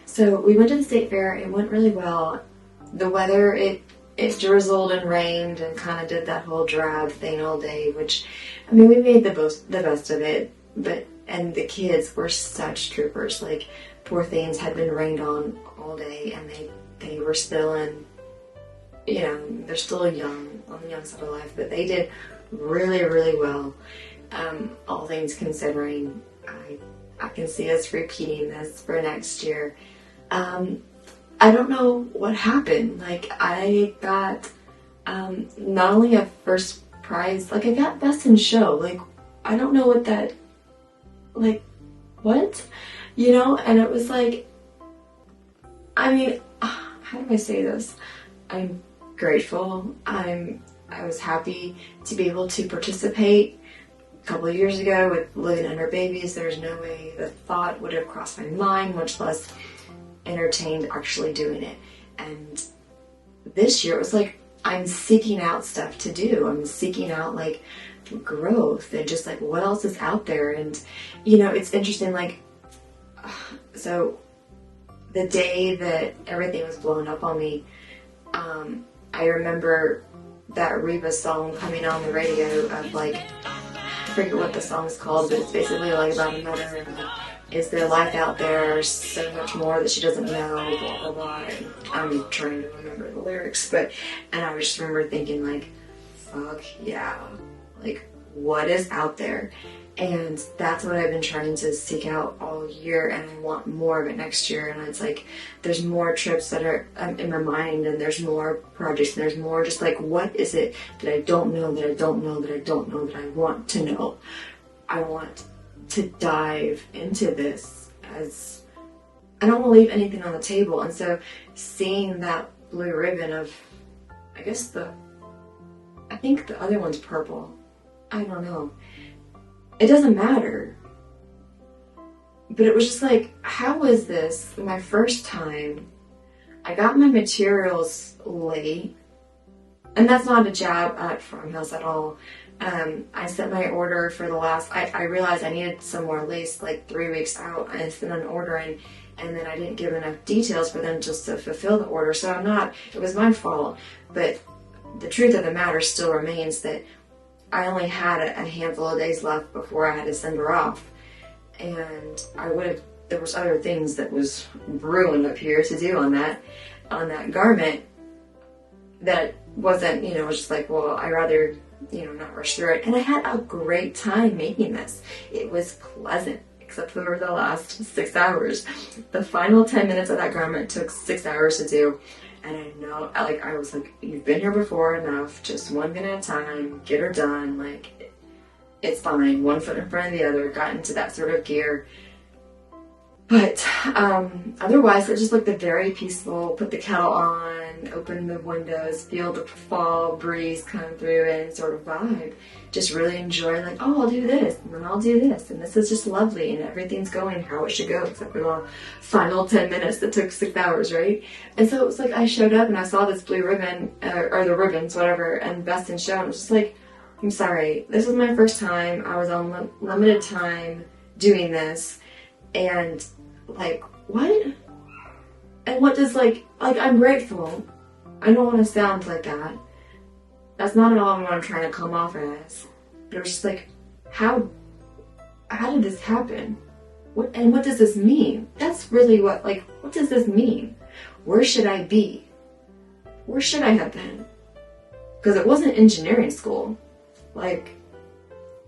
S4: So we went to the state fair. It went really well. The weather, it drizzled and rained and kind of did that whole drab thing all day, which, I mean, we made the best of it. And the kids were such troopers. Like, poor things had been rained on all day, and they were still in, you know, they're still young, on the young side of life, but they did really, really well. All things considering, I can see us repeating this for next year. I don't know what happened. Like, I got not only a first prize, like I got best in show. Like, I don't know what that, like, what? You know, and it was like, I mean, how do I say this? I'm grateful. I was happy to be able to participate. A couple of years ago with living under babies, there's no way the thought would have crossed my mind, much less entertained actually doing it. And this year it was like, I'm seeking out stuff to do. I'm seeking out like growth and just like what else is out there. And you know, it's interesting, like, so the day that everything was blowing up on me, I remember that Reba song coming on the radio of like, I forget what the song's called, but it's basically like about a mother and like, is there life out there, so much more that she doesn't know, blah blah blah. And I'm trying to remember the lyrics, and I just remember thinking like, fuck yeah, like what is out there? And that's what I've been trying to seek out all year, and I want more of it next year. And it's like, there's more trips that are in my mind, and there's more projects, and there's more just like, what is it that I don't know, that I don't know, that I don't know, that I want to know? I want to dive into this as, I don't want to leave anything on the table. And so seeing that blue ribbon of, I think the other one's purple. I don't know. It doesn't matter. But it was just like, how was this my first time? I got my materials late. And that's not a jab at Farmhouse at all. I sent my order for the last, I realized I needed some more lace like 3 weeks out. I sent an order in, and then I didn't give enough details for them just to fulfill the order. So it was my fault. But the truth of the matter still remains that I only had a handful of days left before I had to send her off. And there was other things that was brewing up here to do on that garment that wasn't, it was just like, well, I'd rather, not rush through it. And I had a great time making this. It was pleasant, except for the last 6 hours. The final 10 minutes of that garment took 6 hours to do. And I know, I was like, you've been here before enough, just one thing at a time, get her done, like, it's fine, one foot in front of the other, got into that sort of gear. But Otherwise, it's just like the very peaceful, put the kettle on, open the windows, feel the fall breeze come through and sort of vibe. Just really enjoy like, oh, I'll do this, and then I'll do this, and this is just lovely, and everything's going how it should go, except for the final 10 minutes that took 6 hours, right? And so it was like I showed up and I saw this blue ribbon, or the ribbons, whatever, and best in show, and it was just like, I'm sorry, this was my first time, I was on limited time doing this, and like, what? And what does like I'm grateful. I don't want to sound like that. That's not at all what I'm trying to come off as. But it was just like, how did this happen? What does this mean? That's really what does this mean? Where should I be? Where should I have been? Because it wasn't engineering school. Like,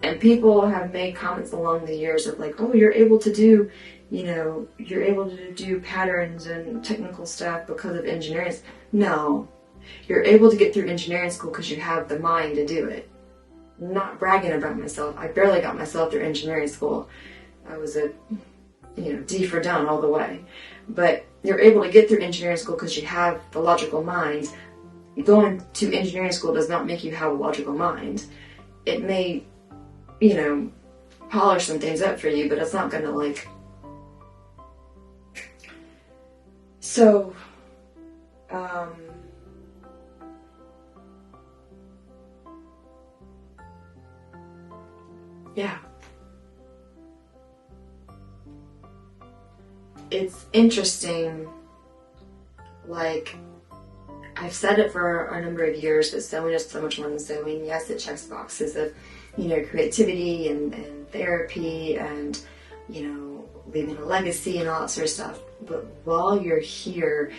S4: and people have made comments along the years of like, oh, you're able to do, you're able to do patterns and technical stuff because of engineering. No. You're able to get through engineering school because you have the mind to do it. I'm not bragging about myself. I barely got myself through engineering school. I was a, D for done all the way. But you're able to get through engineering school because you have the logical mind. Going to engineering school does not make you have a logical mind. It may, polish some things up for you, but it's not gonna So, yeah. It's interesting, I've said it for a number of years, but sewing is so much more than sewing. Yes, it checks boxes of, creativity and therapy and, leaving a legacy and all that sort of stuff. But while you're here,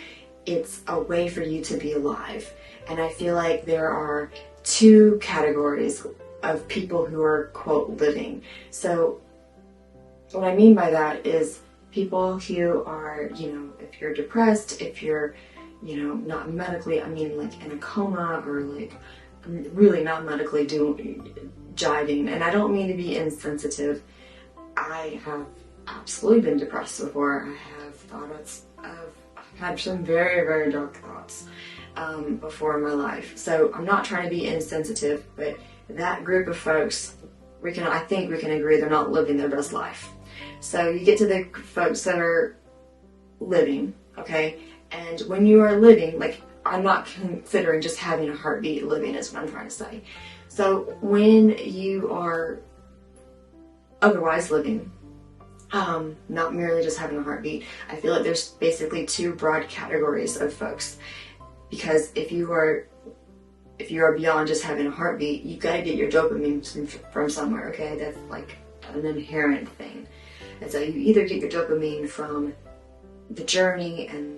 S4: it's a way for you to be alive. And I feel like there are 2 categories of people who are, quote, living. So what I mean by that is people who are, if you're depressed, if you're, not medically, in a coma or really not medically jiving. And I don't mean to be insensitive. I have absolutely been depressed before. I have had some very, very dark thoughts before in my life. So I'm not trying to be insensitive, but that group of folks, I think we can agree they're not living their best life. So you get to the folks that are living, okay? And when you are living, I'm not considering just having a heartbeat. Living is what I'm trying to say. So when you are otherwise living, not merely just having a heartbeat, I feel like there's basically 2 broad categories of folks. Because if you are beyond just having a heartbeat, you gotta get your dopamine from somewhere, okay? That's an inherent thing. And so you either get your dopamine from the journey and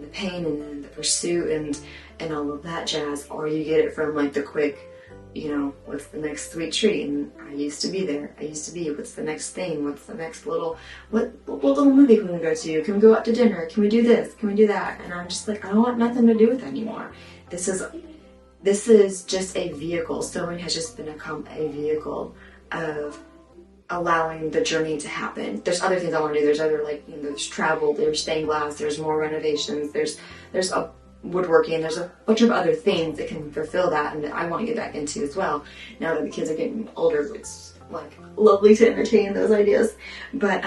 S4: the pain and the pursuit and all of that jazz, or you get it from the quick, what's the next sweet treat? And I used to be there. What's the next thing? What's the next what little movie can we go to? Can we go out to dinner? Can we do this? Can we do that? And I'm just I don't want nothing to do with it anymore. This is just a vehicle. Sewing has just become a vehicle of allowing the journey to happen. There's other things I want to do. There's other there's travel, there's stained glass, there's more renovations, there's a woodworking, there's a bunch of other things that can fulfill that, and that I want to get back into as well. Now that the kids are getting older, it's lovely to entertain those ideas. But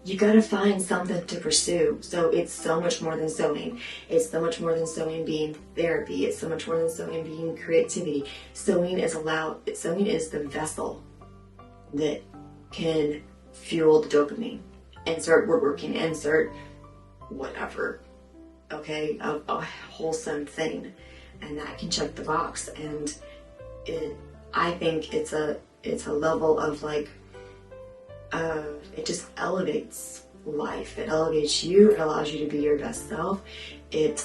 S4: you gotta find something to pursue. So it's so much more than sewing. It's so much more than sewing being therapy. It's so much more than sewing being creativity. Sewing is the vessel that can fuel the dopamine. Insert woodworking, insert whatever, okay, a wholesome thing. And that can check the box. And I think it's a level of it just elevates life. It elevates you. It allows you to be your best self. It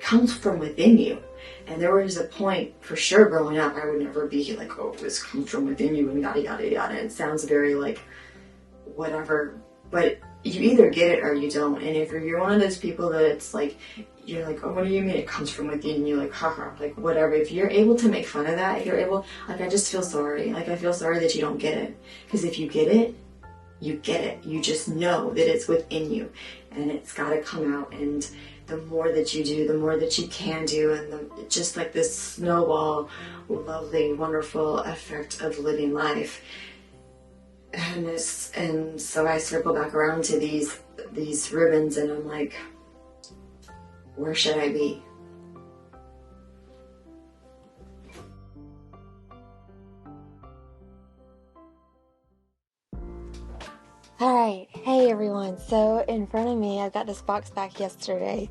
S4: comes from within you. And there was a point, for sure, growing up, I would never be oh, this comes from within you and yada, yada, yada. It sounds very whatever. But you either get it or you don't. And if you're one of those people that it's you're oh, what do you mean it comes from within you? Haha, whatever. If you're able to make fun of that, if you're able, I just feel sorry. I feel sorry that you don't get it. Because if you get it, you get it. You just know that it's within you, and it's got to come out. And the more that you do, the more that you can do, and just like this snowball, lovely, wonderful effect of living life. And so I circle back around to these ribbons, and I'm like, where should I be?
S1: Alright, hey everyone. So in front of me, I got this box back yesterday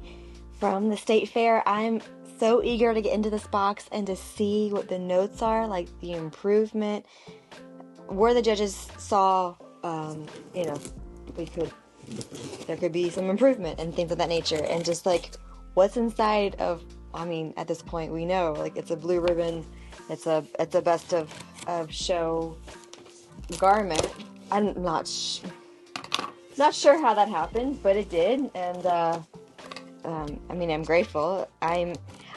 S1: from the state fair. I'm so eager to get into this box and to see what the notes are, like the improvement, where the judges saw, there could be some improvement and things of that nature, and just like what's inside of, at this point we know, like it's a blue ribbon, it's a best of show garment. I'm not sure how that happened, but it did, and I'm grateful. I'm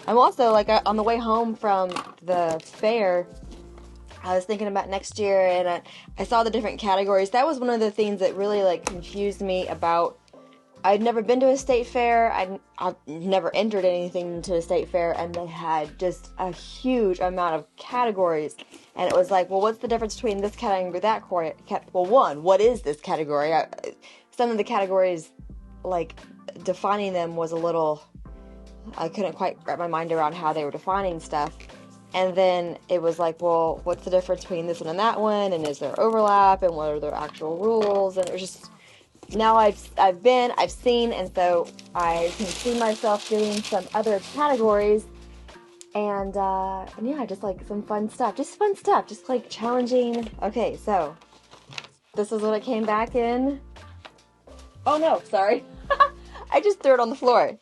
S1: also like on the way home from the fair, I was thinking about next year, and I saw the different categories. That was one of the things that really like confused me about. I'd never been to a state fair. I've never entered anything into a state fair, and they had just a huge amount of categories. And it was like, well, what's the difference between this category and that category? Well, one, what is this category? Some of the categories, like, defining them was a little, I couldn't quite wrap my mind around how they were defining stuff. And then it was like, well, what's the difference between this one and that one? And is there overlap? And what are their actual rules? And it was just, now I've seen, and so I can see myself doing some other categories. And yeah, just like some fun stuff, just like challenging. Okay, so this is what it came back in. Oh no, sorry. I just threw it on the floor.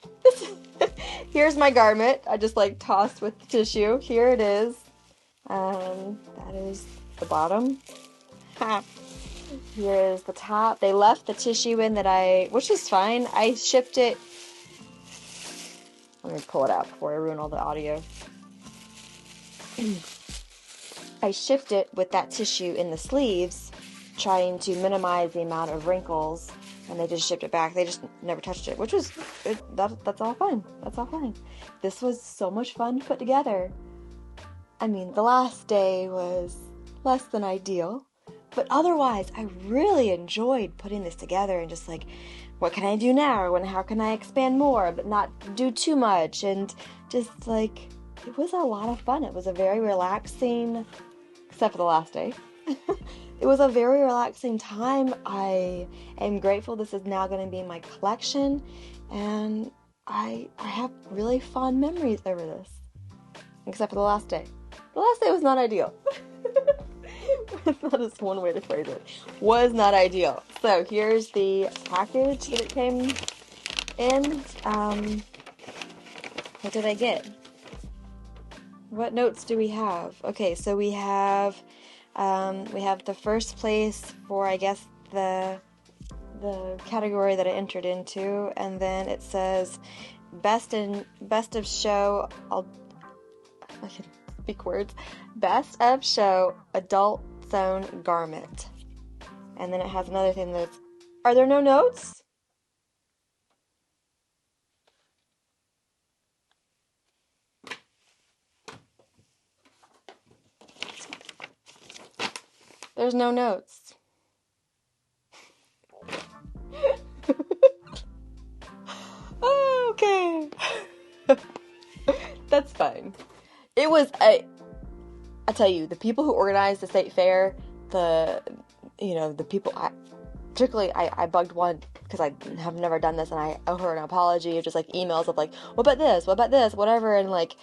S1: Here's my garment. I just like tossed with tissue. Here it is. That is the bottom. Here is the top. They left the tissue in which is fine. I shipped it. Let me pull it out before I ruin all the audio. I shipped it with that tissue in the sleeves, trying to minimize the amount of wrinkles, and they just shipped it back. They just never touched it, which was, that's all fine. That's all fine. This was so much fun to put together. The last day was less than ideal, but otherwise, I really enjoyed putting this together and just like, what can I do now? And how can I expand more, but not do too much? And just like, it was a lot of fun. It was a very relaxing, except for the last day. It was a very relaxing time. I am grateful this is now going to be in my collection, and I have really fond memories over this, except for the last day. The last day was not ideal. That is one way to phrase it. Was not ideal. So here's the package that it came in. What did I get? What notes do we have? Okay, so we have the first place for, I guess, the category that I entered into, and then it says best of show. I can speak words. Best of show adult sewn garment, and then it has another thing that's. Are there no notes? There's no notes. Okay. That's fine. It was I tell you, the people who organized the state fair, the people, particularly I bugged one because I have never done this, and I owe her an apology of just like emails of like, what about this, whatever, and like,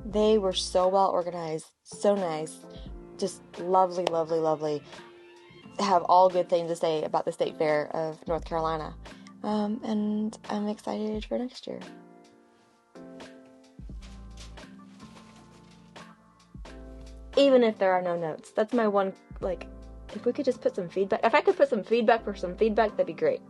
S1: they were so well organized, so nice. Just lovely, lovely, lovely. Have all good things to say about the State Fair of North Carolina. And I'm excited for next year. Even if there are no notes. That's my one, like, if we could just put some feedback. If I could put some feedback for some feedback, that'd be great.